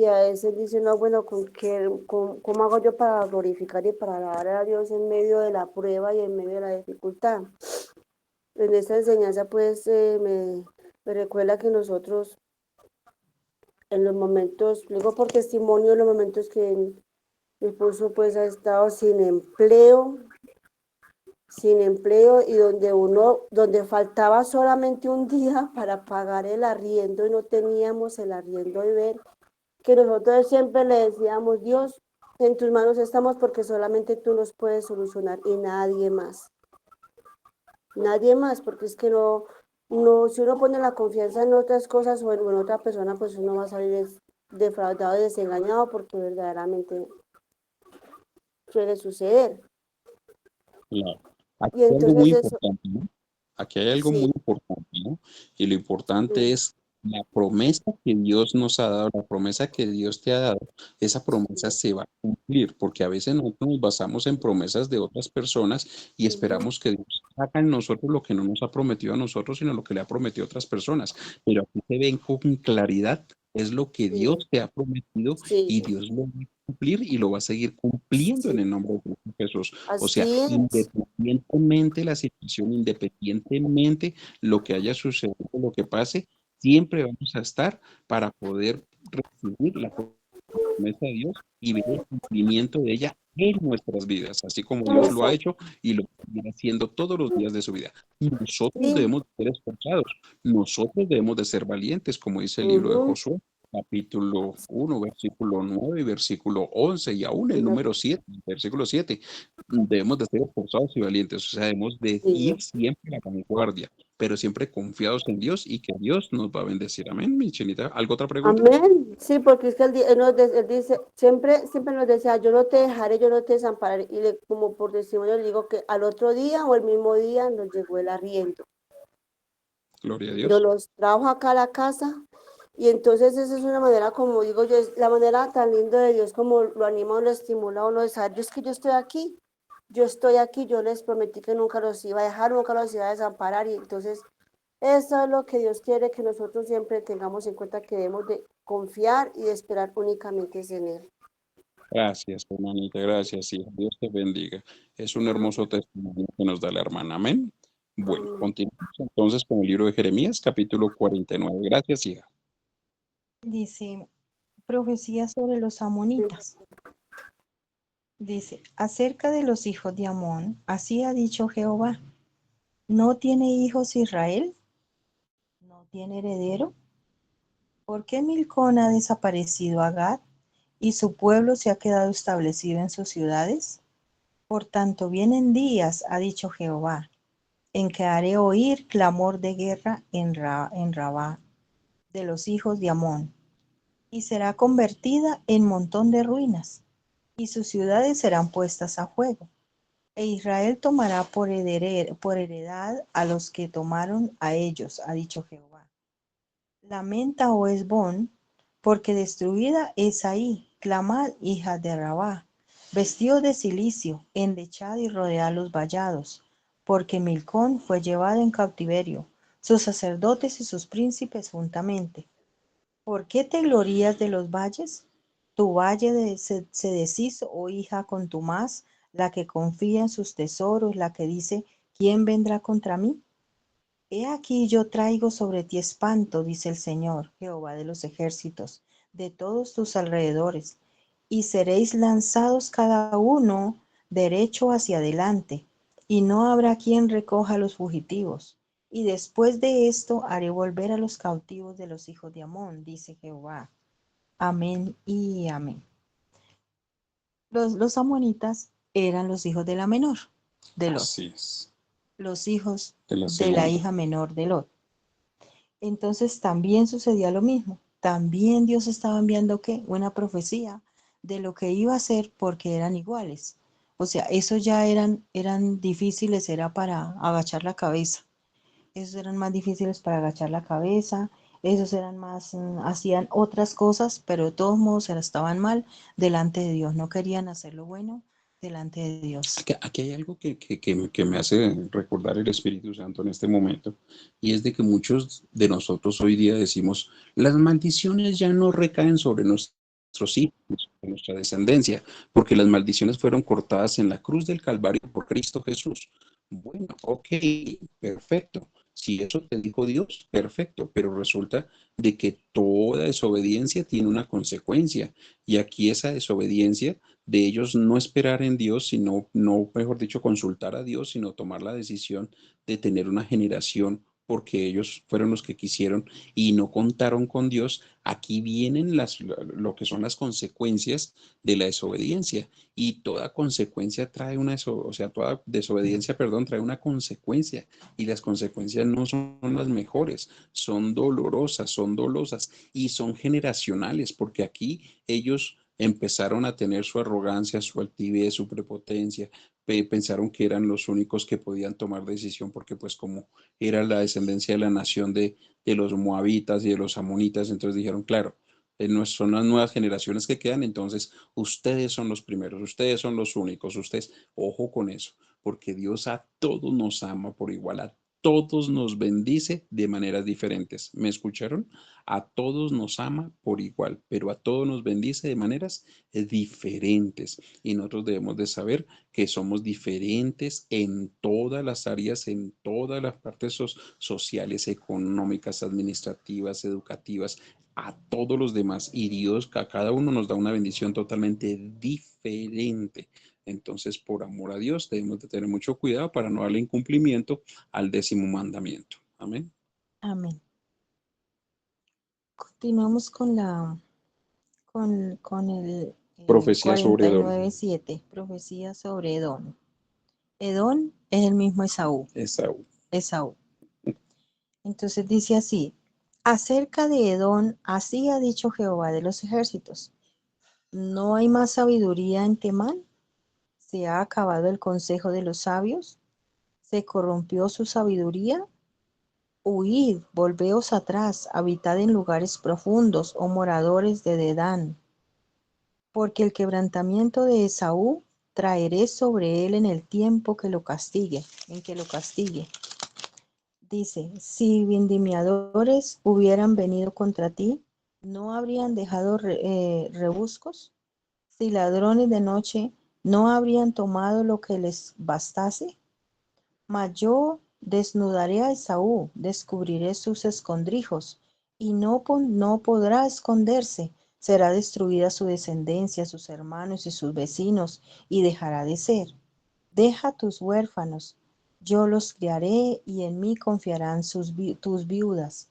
D: a veces dice, no, bueno, ¿cómo hago yo para glorificar y para alabar a Dios en medio de la prueba y en medio de la dificultad? En esta enseñanza pues me recuerda que nosotros en los momentos, digo por testimonio, en los momentos que mi esposo pues ha estado sin empleo y donde faltaba solamente un día para pagar el arriendo y no teníamos el arriendo de ver, que nosotros siempre le decíamos, Dios, en tus manos estamos porque solamente tú nos puedes solucionar y nadie más, porque es que si uno pone la confianza en otras cosas o en otra persona, pues uno va a salir defraudado y desengañado porque verdaderamente suele suceder.
B: Claro. Aquí
D: Y
B: hay algo muy
D: entonces eso,
B: importante, ¿no? Aquí hay algo muy
D: sí,
B: importante, ¿no? Y lo importante
D: mm,
B: es la promesa que Dios nos ha dado, la promesa que Dios te ha dado, esa promesa se va a cumplir, porque a veces nosotros nos basamos en promesas de otras personas y
D: ujú,
B: esperamos que Dios haga en nosotros lo que no nos ha prometido a nosotros, sino lo que le ha prometido a otras personas. Pero aquí se ven con claridad, es lo que Dios
D: sí,
B: te ha prometido
D: sí,
B: y Dios lo va a cumplir y lo va a seguir cumpliendo en
D: sí,
B: el nombre de Cristo Jesús. O sea,
D: así es,
B: independientemente la situación, independientemente lo que haya sucedido, lo que pase, siempre vamos a estar para poder recibir la promesa de Dios y ver el cumplimiento de ella en nuestras vidas, así como Dios lo ha
D: exacto,
B: hecho y lo viene haciendo todos los días de su vida. Y nosotros
D: sí,
B: debemos de ser esforzados, nosotros debemos de ser valientes, como dice el libro de
D: ujú,
B: Josué, capítulo 1, versículo 9 y versículo 11 y aún el número 7, versículo 7. Debemos de ser esforzados y valientes, o sea, debemos de
D: sí.
B: ir siempre a la vanguardia, pero siempre confiados en Dios y que Dios nos va a bendecir. Amén, mi chinita. ¿Algo otra pregunta?
D: Amén. Sí, porque es que él dice, siempre nos decía, yo no te dejaré, yo no te desampararé. Y como por testimonio le digo que al otro día o el mismo día nos llegó el arriendo.
B: Gloria a
D: Nos
B: Dios.
D: los trajo acá a la casa. Y entonces esa es una manera, como digo yo, es la manera tan linda de Dios, como lo anima, lo estimula a uno de saber, yo es que yo estoy aquí, yo les prometí que nunca los iba a dejar, nunca los iba a desamparar. Y entonces eso es lo que Dios quiere que nosotros siempre tengamos en cuenta, que debemos de confiar y de esperar únicamente en Él.
B: Gracias, hermanita, gracias, hija. Dios te bendiga. Es un
D: Amén.
B: hermoso testimonio que nos da la hermana. Amén. Bueno,
D: Amén.
B: continuamos entonces con el libro de Jeremías, capítulo 49. Gracias, hija.
C: Dice, profecía sobre los amonitas. Dice, acerca de los hijos de Amón, así ha dicho Jehová, ¿no tiene hijos Israel? ¿No tiene heredero? ¿Por qué Milcón ha desaparecido a Gad y su pueblo se ha quedado establecido en sus ciudades? Por tanto, vienen días, ha dicho Jehová, en que haré oír clamor de guerra en Rabá de los hijos de Amón, y será convertida en montón de ruinas, y sus ciudades serán puestas a fuego. E Israel tomará por heredad a los que tomaron a ellos, ha dicho Jehová. Lamenta, oh Hesbón, porque destruida es ahí. Clamad, hija de Rabá, vestidos de cilicio, endechad y rodead los vallados, porque Milcón fue llevado en cautiverio, sus sacerdotes y sus príncipes juntamente. ¿Por qué te glorías de los valles? Tu valle se deshizo, oh hija contumaz, la que confía en sus tesoros, la que dice, ¿quién vendrá contra mí? He aquí yo traigo sobre ti espanto, dice el Señor, Jehová de los ejércitos, de todos tus alrededores, y seréis lanzados cada uno derecho hacia adelante, y no habrá quien recoja a los fugitivos. Y después de esto haré volver a los cautivos de los hijos de Amón, dice Jehová. Amén y amén. Los amonitas eran los hijos de la menor, de Lot.
B: Así es.
C: los hijos
B: de la
C: de la
B: segunda.
C: hija menor de Lot. Entonces también sucedía lo mismo. También Dios estaba enviando ¿qué? Una profecía de lo que iba a hacer porque eran iguales. O sea, esos ya eran difíciles, era para agachar la cabeza. Esos eran más difíciles para agachar la cabeza. Esos eran más, hacían otras cosas, pero de todos modos estaban mal delante de Dios. No querían hacer lo bueno delante de Dios.
B: Aquí hay algo que me hace recordar el Espíritu Santo en este momento, y es de que muchos de nosotros hoy día decimos, las maldiciones ya no recaen sobre nuestros hijos, sobre nuestra descendencia, porque las maldiciones fueron cortadas en la cruz del Calvario por Cristo Jesús. Bueno, ok, perfecto. Si eso te dijo Dios, perfecto, pero resulta de que toda desobediencia tiene una consecuencia, y aquí esa desobediencia de ellos no esperar en Dios, sino, no, mejor dicho, consultar a Dios, sino tomar la decisión de tener una generación porque ellos fueron los que quisieron y no contaron con Dios. Aquí vienen lo que son las consecuencias de la desobediencia, y toda consecuencia trae o sea, toda desobediencia, perdón, trae una consecuencia, y las consecuencias no son las mejores, son dolorosas, son dolosas y son generacionales, porque aquí ellos empezaron a tener su arrogancia, su altivez, su prepotencia, pensaron que eran los únicos que podían tomar decisión, porque pues como era la descendencia de la nación de los moabitas y de los amonitas, entonces dijeron, claro, son las nuevas generaciones que quedan, entonces ustedes son los primeros, ustedes son los únicos, ustedes, ojo con eso, porque Dios a todos nos ama por igual, a todos nos bendice de maneras diferentes. ¿Me escucharon? A todos nos ama por igual, pero a todos nos bendice de maneras diferentes. Y nosotros debemos de saber que somos diferentes en todas las áreas, en todas las partes sociales, económicas, administrativas, educativas, a todos los demás. Y Dios a cada uno nos da una bendición totalmente diferente. Entonces, por amor a Dios, debemos de tener mucho cuidado para no darle incumplimiento al 10º mandamiento. Amén.
C: Amén. Continuamos con el
B: Profecía sobre Edom.
C: 49:7, profecía sobre Edom. Edom es el mismo Esaú.
B: Esaú.
C: Esaú. Entonces dice así, acerca de Edom, así ha dicho Jehová de los ejércitos, ¿no hay más sabiduría en Temán? ¿Se ha acabado el consejo de los sabios? ¿Se corrompió su sabiduría? Huid, volveos atrás, habitad en lugares profundos, oh moradores de Dedán. Porque el quebrantamiento de Esaú traeré sobre él en el tiempo que lo castigue, en que lo castigue. Dice, si vendimiadores hubieran venido contra ti, ¿no habrían dejado rebuscos? Si ladrones de noche, ¿no habrían tomado lo que les bastase? Mas yo desnudaré a Esaú, descubriré sus escondrijos, y no podrá esconderse. Será destruida su descendencia, sus hermanos y sus vecinos, y dejará de ser. Deja tus huérfanos, yo los criaré, y en mí confiarán tus viudas.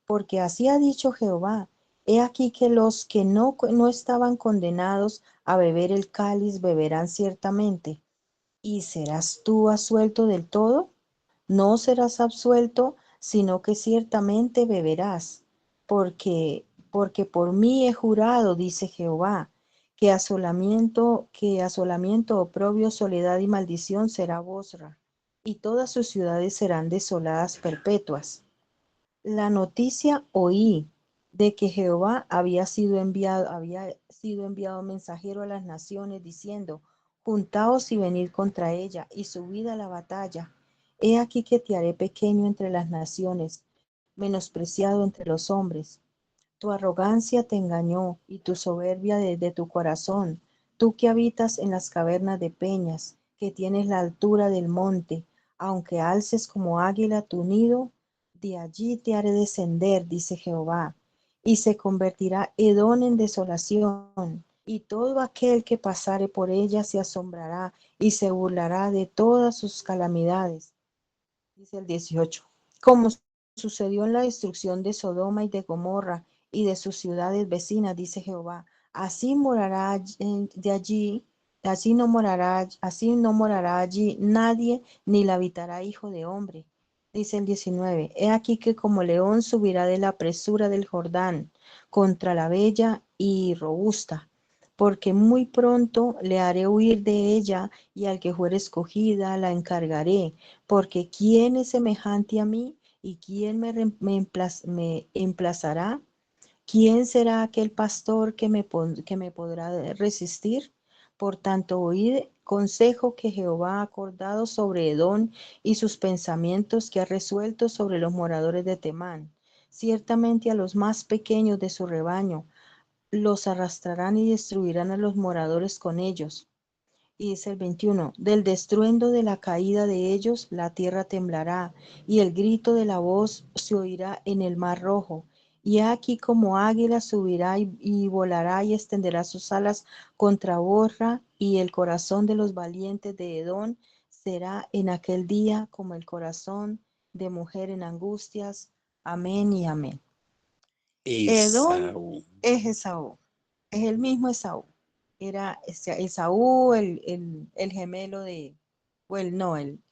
C: Porque así ha dicho Jehová, he aquí que los que no estaban condenados a beber el cáliz beberán ciertamente. ¿Y serás tú absuelto del todo? No serás absuelto, sino que ciertamente beberás, porque por mí he jurado, dice Jehová, que asolamiento, oprobio, soledad y maldición será Bosra, y todas sus ciudades serán desoladas perpetuas. La noticia oí de que Jehová había sido enviado mensajero a las naciones, diciendo, juntaos y venid contra ella, y subid a la batalla. He aquí que te haré pequeño entre las naciones, menospreciado entre los hombres. Tu arrogancia te engañó, y tu soberbia de tu corazón, tú que habitas en las cavernas de peñas, que tienes la altura del monte, aunque alces como águila tu nido, de allí te haré descender, dice Jehová, y se convertirá Edom en desolación, y todo aquel que pasare por ella se asombrará y se burlará de todas sus calamidades. Dice el 18, como sucedió en la destrucción de Sodoma y de Gomorra y de sus ciudades vecinas, dice Jehová, así morará de allí así no morará allí nadie, ni la habitará hijo de hombre. Dice el 19, he aquí que como león subirá de la presura del Jordán contra la bella y robusta, porque muy pronto le haré huir de ella, y al que fuere escogida la encargaré, porque ¿quién es semejante a mí? ¿Y quién me emplazará? ¿Quién será aquel pastor que me podrá resistir? Por tanto, oíd consejo que Jehová ha acordado sobre Edom y sus pensamientos que ha resuelto sobre los moradores de Temán. Ciertamente a los más pequeños de su rebaño los arrastrarán y destruirán a los moradores con ellos. Y dice el 21, del destruendo de la caída de ellos, la tierra temblará, y el grito de la voz se oirá en el mar rojo. Y aquí como águila subirá y volará y extenderá sus alas contra Borra, y el corazón de los valientes de Edom será en aquel día como el corazón de mujer en angustias. Amén y amén. Edom
B: Esaú.
C: es Esaú, es el mismo Esaú. Era Esaú, el gemelo de,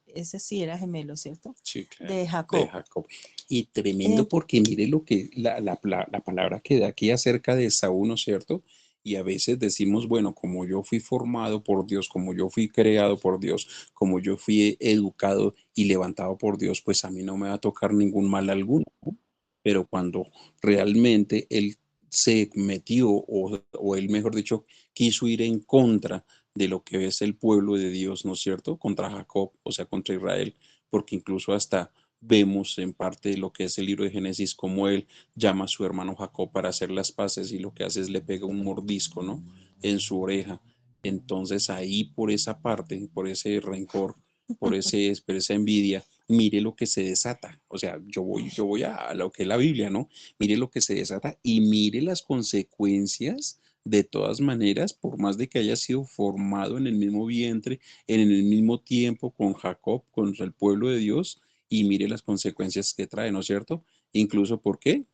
C: ese sí era gemelo, ¿cierto?
B: Sí, claro,
C: De
B: de
C: Jacob.
B: Jacob. Y tremendo
C: Eh,
B: porque mire lo que la palabra que da aquí acerca de Esaú, ¿no es cierto? Y a veces decimos, bueno, como yo fui formado por Dios, como yo fui creado por Dios, como yo fui educado y levantado por Dios, pues a mí no me va a tocar ningún mal alguno, ¿no? Pero cuando realmente él se metió, o él, mejor dicho, quiso ir en contra de lo que es el pueblo de Dios, ¿no es cierto? Contra Jacob, o sea, contra Israel, porque incluso hasta vemos en parte de lo que es el libro de Génesis como él llama a su hermano Jacob para hacer las paces y lo que hace es le pega un mordisco, ¿no? En su oreja. Entonces ahí por esa parte, por ese rencor, por esa envidia, mire lo que se desata. O sea, yo voy a lo que es la Biblia, ¿no? Mire lo que se desata y mire las consecuencias de todas maneras, por más de que haya sido formado en el mismo vientre, en el mismo tiempo con Jacob, contra el pueblo de Dios, y mire las consecuencias que trae, ¿no es cierto? Incluso, ¿por qué?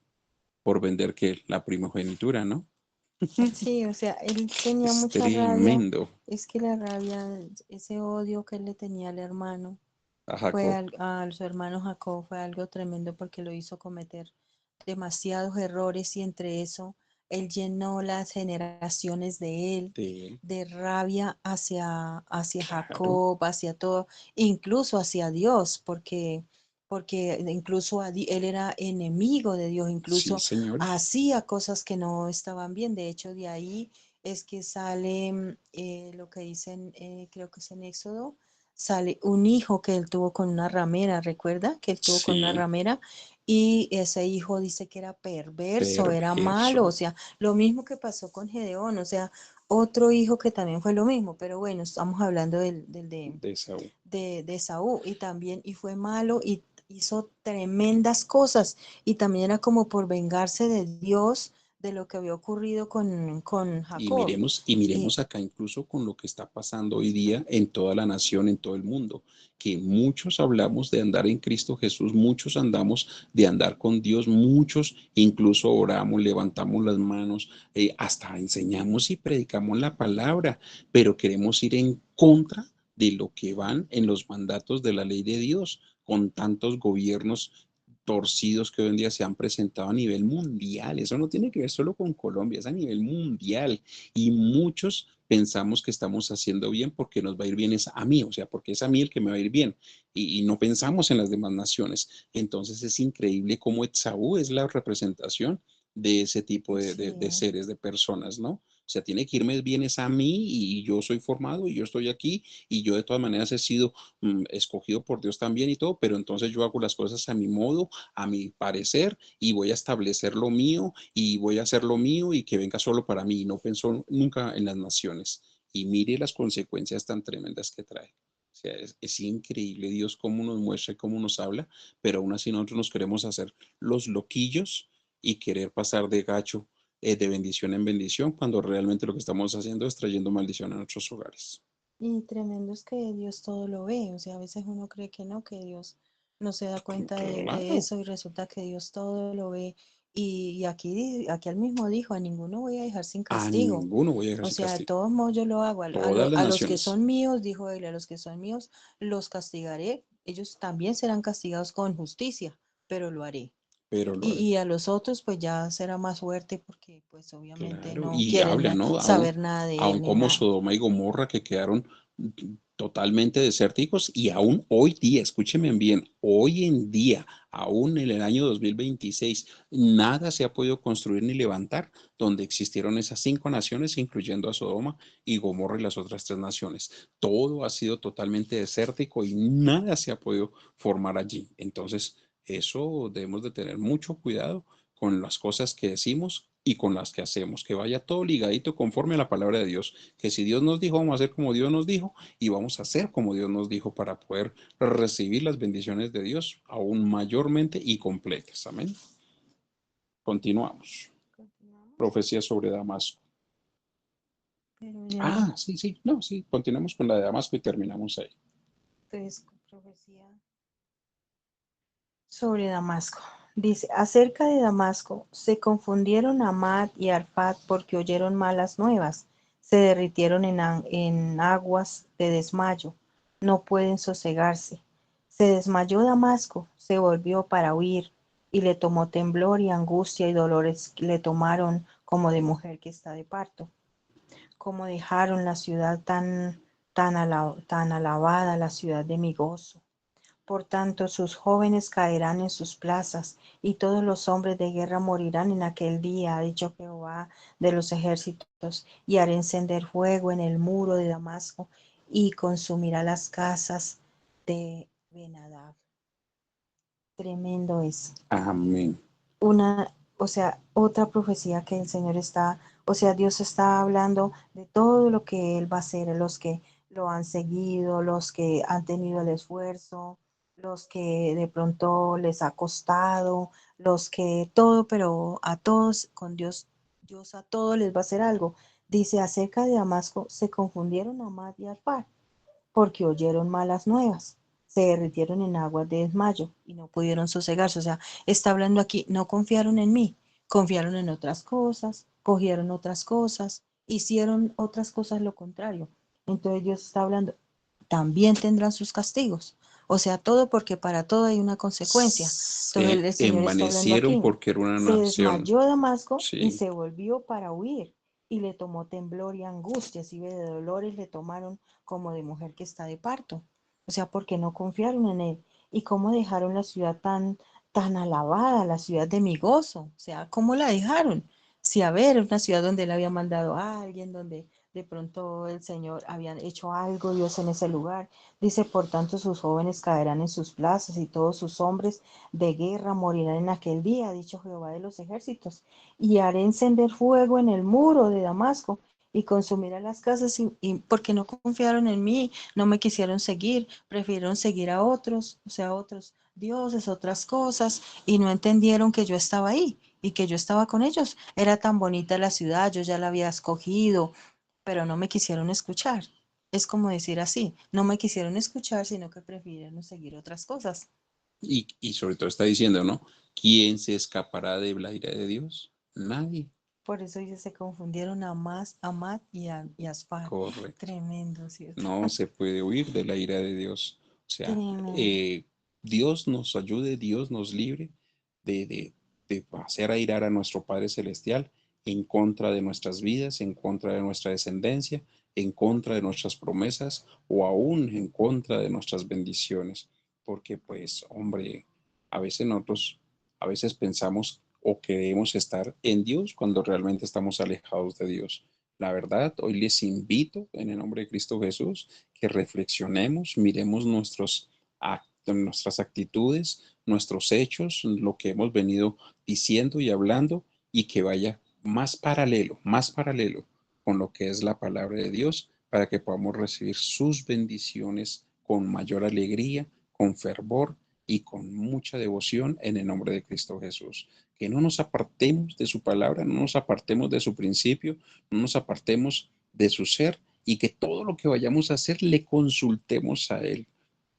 B: Por vender que la primogenitura, ¿no?
C: sí, o sea, él tenía
B: Es
C: mucha rabia.
B: tremendo
C: Es que la rabia, ese odio que él le tenía al hermano,
B: a Jacob.
C: a su hermano Jacob, fue algo tremendo porque lo hizo cometer demasiados errores, y entre eso él llenó las generaciones de él
B: De él,
C: de rabia hacia
B: claro.
C: Jacob, hacia todo, incluso hacia Dios, porque incluso él era enemigo de Dios,
B: Sí,
C: incluso
B: señor.
C: hacía cosas que no estaban bien. De hecho, de ahí es que sale lo que dicen, creo que es en Éxodo, sale un hijo que él tuvo con una ramera, ¿recuerda? Que él tuvo con una
B: Sí,
C: ramera, y ese hijo dice que era perverso, era malo, o
B: perverso
C: sea, lo mismo que pasó con Gedeón, o sea, otro hijo que también fue lo mismo, pero bueno, estamos hablando
B: de Saúl.
C: de Saúl, y también, y fue malo, y hizo tremendas cosas, y también era como por vengarse de Dios de lo que había ocurrido con Jacob.
B: Y
C: Y
B: miremos acá incluso con lo que está pasando hoy día en toda la nación, en todo el mundo, que muchos hablamos de andar en Cristo Jesús, muchos andamos de andar con Dios, muchos incluso oramos, levantamos las manos, hasta enseñamos y predicamos la palabra, pero queremos ir en contra de lo que van en los mandatos de la ley de Dios, con tantos gobiernos torcidos que hoy en día se han presentado a nivel mundial. Eso no tiene que ver solo con Colombia, es a nivel mundial. Y muchos pensamos que estamos haciendo bien porque nos va a ir bien es a mí, o sea, porque es a mí el que me va a ir bien. Y no pensamos en las demás naciones. Entonces es increíble cómo Esaú es la representación de ese tipo de
C: sí,
B: seres, de personas, ¿no? O sea, tiene que irme bien es a mí y yo soy formado y yo estoy aquí y yo de todas maneras he sido escogido por Dios también y todo, pero entonces yo hago las cosas a mi modo, a mi parecer, y voy a establecer lo mío y voy a hacer lo mío y que venga solo para mí. No pensó nunca en las naciones. Y mire las consecuencias tan tremendas que trae. O sea, es increíble Dios cómo nos muestra y cómo nos habla, pero aún así nosotros nos queremos hacer los loquillos y querer pasar de gacho, de bendición en bendición, cuando realmente lo que estamos haciendo es trayendo maldición a nuestros hogares.
C: y tremendo es que Dios todo lo ve, o sea, a veces uno cree que no, que Dios no se da cuenta de
B: Claro,
C: eso, y resulta que Dios todo lo ve, Y aquí él mismo dijo, a ninguno voy a dejar sin
B: A
C: castigo.
B: ninguno voy a dejar
C: O
B: sin
C: sea, de
B: castigo.
C: todos modos yo lo hago.
B: Todas las
C: A los que
B: naciones,
C: son míos, dijo él, a los que son míos los castigaré. Ellos también serán castigados con justicia, pero lo haré.
B: pero lo haré.
C: Y a los otros pues ya será más fuerte porque pues obviamente
B: Claro,
C: no
B: y
C: quieren
B: habla, ¿no?
C: saber nada de
B: Aún
C: él ni
B: como
C: nada.
B: Sodoma y Gomorra que quedaron totalmente desérticos y aún hoy día, escúchenme bien, hoy en día, aún en el año 2026, nada se ha podido construir ni levantar donde existieron esas 5 naciones, incluyendo a Sodoma y Gomorra y las otras 3 naciones. Todo ha sido totalmente desértico y nada se ha podido formar allí. Entonces, eso debemos de tener mucho cuidado con las cosas que decimos y con las que hacemos, que vaya todo ligadito conforme a la palabra de Dios, que si Dios nos dijo, vamos a hacer como Dios nos dijo y vamos a hacer como Dios nos dijo para poder recibir las bendiciones de Dios aún mayormente y completas. Amén. Continuamos.
C: Continuamos.
B: Profecía sobre Damasco.
C: Pero ya,
B: Ah, sí, sí, no, sí, continuamos con la de Damasco y terminamos ahí.
C: entonces, profecía sobre Damasco. Dice, acerca de Damasco, se confundieron Amad y Arpad porque oyeron malas nuevas, se derritieron en aguas de desmayo, no pueden sosegarse. Se desmayó Damasco, se volvió para huir, y le tomó temblor y angustia y dolores le tomaron como de mujer que está de parto. Como dejaron la ciudad tan alabada, la ciudad de mi gozo. Por tanto, sus jóvenes caerán en sus plazas, y todos los hombres de guerra morirán en aquel día, ha dicho Jehová de los ejércitos, y haré encender fuego en el muro de Damasco, y consumirá las casas de Ben-Hadad. Tremendo es.
B: Amén.
C: O sea, otra profecía que el Señor está, o sea, Dios está hablando de todo lo que Él va a hacer, los que lo han seguido, los que han tenido el esfuerzo, los que de pronto les ha costado, los que todo, pero a todos, con Dios, Dios a todos les va a hacer algo. Dice acerca de Damasco, se confundieron Amad y Arpad porque oyeron malas nuevas, se derritieron en aguas de desmayo y no pudieron sosegarse. O sea, está hablando aquí, no confiaron en mí, confiaron en otras cosas, cogieron otras cosas, hicieron otras cosas lo contrario. Entonces Dios está hablando, también tendrán sus castigos. O sea, todo porque para todo hay una consecuencia. Entonces
B: Se
C: el Señor está hablando
B: envanecieron
C: aquí.
B: porque era una
C: Se
B: nación.
C: desmayó Damasco y
B: Sí,
C: se volvió para huir y le tomó temblor y angustia, y de dolores le tomaron como de mujer que está de parto. O sea, porque no confiaron en él. Y cómo dejaron la ciudad tan alabada, la ciudad de mi gozo. O sea, ¿cómo la dejaron? Si a ver, una ciudad donde él había mandado a alguien, donde de pronto el Señor había hecho algo, Dios en ese lugar. Dice, por tanto, sus jóvenes caerán en sus plazas y todos sus hombres de guerra morirán en aquel día, ha dicho Jehová de los ejércitos. Y haré encender fuego en el muro de Damasco y consumirá las casas y porque no confiaron en mí, no me quisieron seguir, prefirieron seguir a otros, o sea, otros dioses, otras cosas, y no entendieron que yo estaba ahí y que yo estaba con ellos. Era tan bonita la ciudad, yo ya la había escogido, pero no me quisieron escuchar. Es como decir así, no me quisieron escuchar, sino que prefirieron seguir otras cosas.
B: y sobre todo está diciendo, ¿no? ¿Quién se escapará de la ira de Dios? Nadie.
C: Por eso dice, se confundieron Amad y Asfar.
B: Correcto.
C: Tremendo, ¿cierto?
B: No se puede huir de la ira de Dios. O sea,
C: Tremendo.
B: Dios nos ayude, Dios nos libre de, de, de hacer airar a nuestro Padre Celestial en contra de nuestras vidas, en contra de nuestra descendencia, en contra de nuestras promesas o aún en contra de nuestras bendiciones. Porque pues, hombre, a veces nosotros, a veces pensamos o queremos estar en Dios cuando realmente estamos alejados de Dios. La verdad, hoy les invito en el nombre de Cristo Jesús que reflexionemos, miremos nuestras actitudes, nuestros hechos, lo que hemos venido diciendo y hablando y que vaya más paralelo con lo que es la palabra de Dios para que podamos recibir sus bendiciones con mayor alegría, con fervor y con mucha devoción en el nombre de Cristo Jesús. Que no nos apartemos de su palabra, no nos apartemos de su principio, no nos apartemos de su ser y que todo lo que vayamos a hacer le consultemos a Él.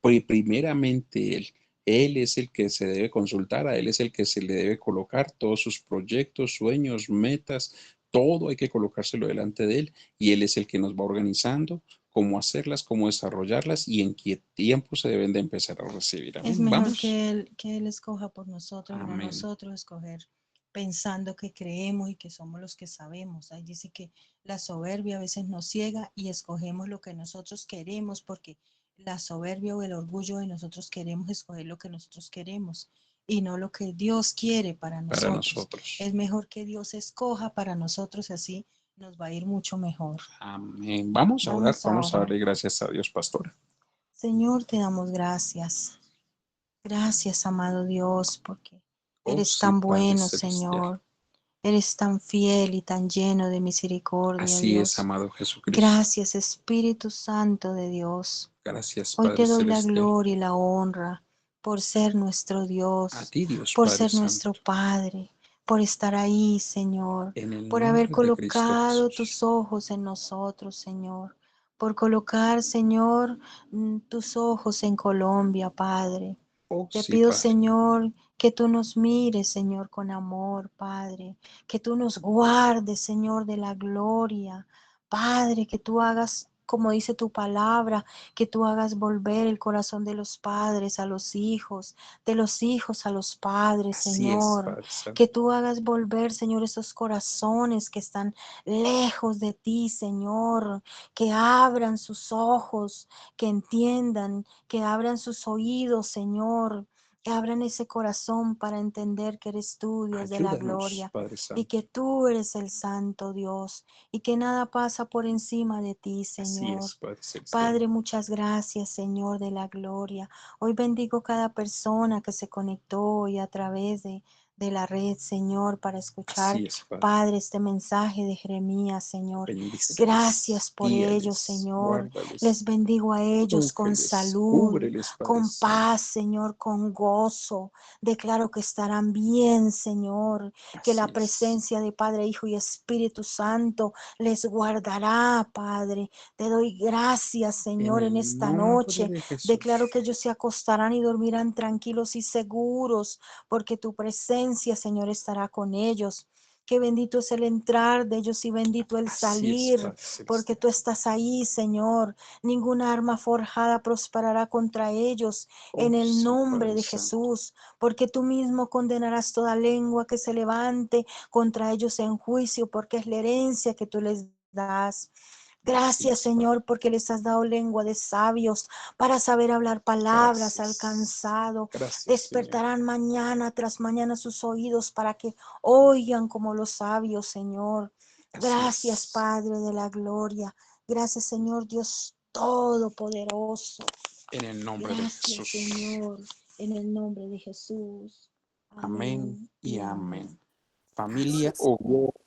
B: Primeramente Él, Él es el que se debe consultar, a Él es el que se le debe colocar todos sus proyectos, sueños, metas, todo hay que colocárselo delante de Él y Él es el que nos va organizando cómo hacerlas, cómo desarrollarlas y en qué tiempo se deben de empezar a recibir.
C: Es
B: Amén.
C: mejor
B: Vamos.
C: que Él escoja por nosotros, no
B: Amén.
C: nosotros escoger pensando que creemos y que somos los que sabemos. Ahí dice que la soberbia a veces nos ciega y escogemos lo que nosotros queremos porque la soberbia o el orgullo de nosotros queremos escoger lo que nosotros queremos y no lo que Dios quiere para
B: Para
C: nosotros.
B: nosotros.
C: Es mejor que Dios escoja para nosotros, así nos va a ir mucho mejor.
B: Amén. Vamos a orar, vamos a darle gracias a Dios, pastora.
C: Señor, te damos gracias. Gracias, amado Dios, porque
B: Oh,
C: eres
B: sí,
C: tan
B: Padre
C: bueno,
B: celestial.
C: Señor. Eres tan fiel y tan lleno de misericordia,
B: Así es,
C: Dios.
B: amado Jesucristo.
C: Gracias, Espíritu Santo de Dios.
B: Gracias,
C: Hoy
B: Padre
C: te doy la
B: celestial.
C: gloria y la honra por ser nuestro
B: A
C: Dios,
B: ti, Dios
C: por
B: Padre
C: ser nuestro
B: Santo,
C: Padre, por estar ahí, Señor,
B: en el
C: por haber
B: nombre de Cristo
C: colocado
B: Jesús.
C: tus ojos en nosotros, Señor, por colocar, Señor, tus ojos en Colombia, Padre.
B: Oh,
C: Te
B: sí,
C: pido,
B: Padre.
C: Señor, que tú nos mires, Señor, con amor, Padre. Que tú nos guardes, Señor, de la gloria. Padre, que tú hagas, como dice tu palabra, que tú hagas volver el corazón de los padres a los hijos, de los hijos a los padres,
B: Así es,
C: Señor.
B: Padre Santo.
C: Que tú hagas volver, Señor, esos corazones que están lejos de ti, Señor. Que abran sus ojos, que entiendan, que abran sus oídos, Señor, que abran ese corazón para entender que eres tú, Dios de la
B: Ayúdanos,
C: gloria,
B: Padre
C: y
B: Santo.
C: que tú eres el Santo Dios, y que nada pasa por encima de ti,
B: Así
C: Señor.
B: es, Padre celestial.
C: Padre, muchas gracias, Señor de la gloria. Hoy bendigo cada persona que se conectó hoy a través de la red, Señor, para escuchar,
B: Así es, Padre.
C: Padre, este mensaje de Jeremías, Señor.
B: Bendíceles,
C: Gracias por ellos,
B: guíales,
C: Señor.
B: guárdales,
C: Les bendigo a ellos con
B: úngeles,
C: salud,
B: cúbreles, Padre
C: con
B: Santo.
C: paz, Señor, con gozo. Declaro que estarán bien, Señor, que
B: Así
C: la
B: es.
C: presencia de Padre, Hijo y Espíritu Santo les guardará, Padre. Te doy gracias, Señor, en
B: el
C: esta
B: nombre
C: noche.
B: de Jesús.
C: Declaro que ellos se acostarán y dormirán tranquilos y seguros, porque tu presencia, Señor, estará con ellos. Que bendito es el entrar de ellos y bendito el
B: Así es,
C: salir,
B: Padre celestial.
C: porque tú estás ahí, Señor. Ninguna arma forjada prosperará contra ellos en
B: Oh,
C: el
B: sí,
C: nombre
B: Padre
C: de
B: Santo.
C: Jesús, porque tú mismo condenarás toda lengua que se levante contra ellos en juicio, porque es la herencia que tú les das. Gracias,
B: Así es,
C: Señor, porque les has dado lengua de sabios para saber hablar palabras
B: Gracias.
C: alcanzado.
B: Gracias,
C: Despertarán mañana tras mañana sus oídos para que oigan como los sabios, Señor.
B: Así
C: Gracias,
B: es.
C: Padre de la gloria. Gracias, Señor Dios Todopoderoso.
B: En el nombre de
C: Gracias,
B: Jesús.
C: Señor, en el nombre de Jesús.
B: Amén
C: Amén
B: y
C: y
B: amén.
C: amén.
B: Familia,
C: Gracias.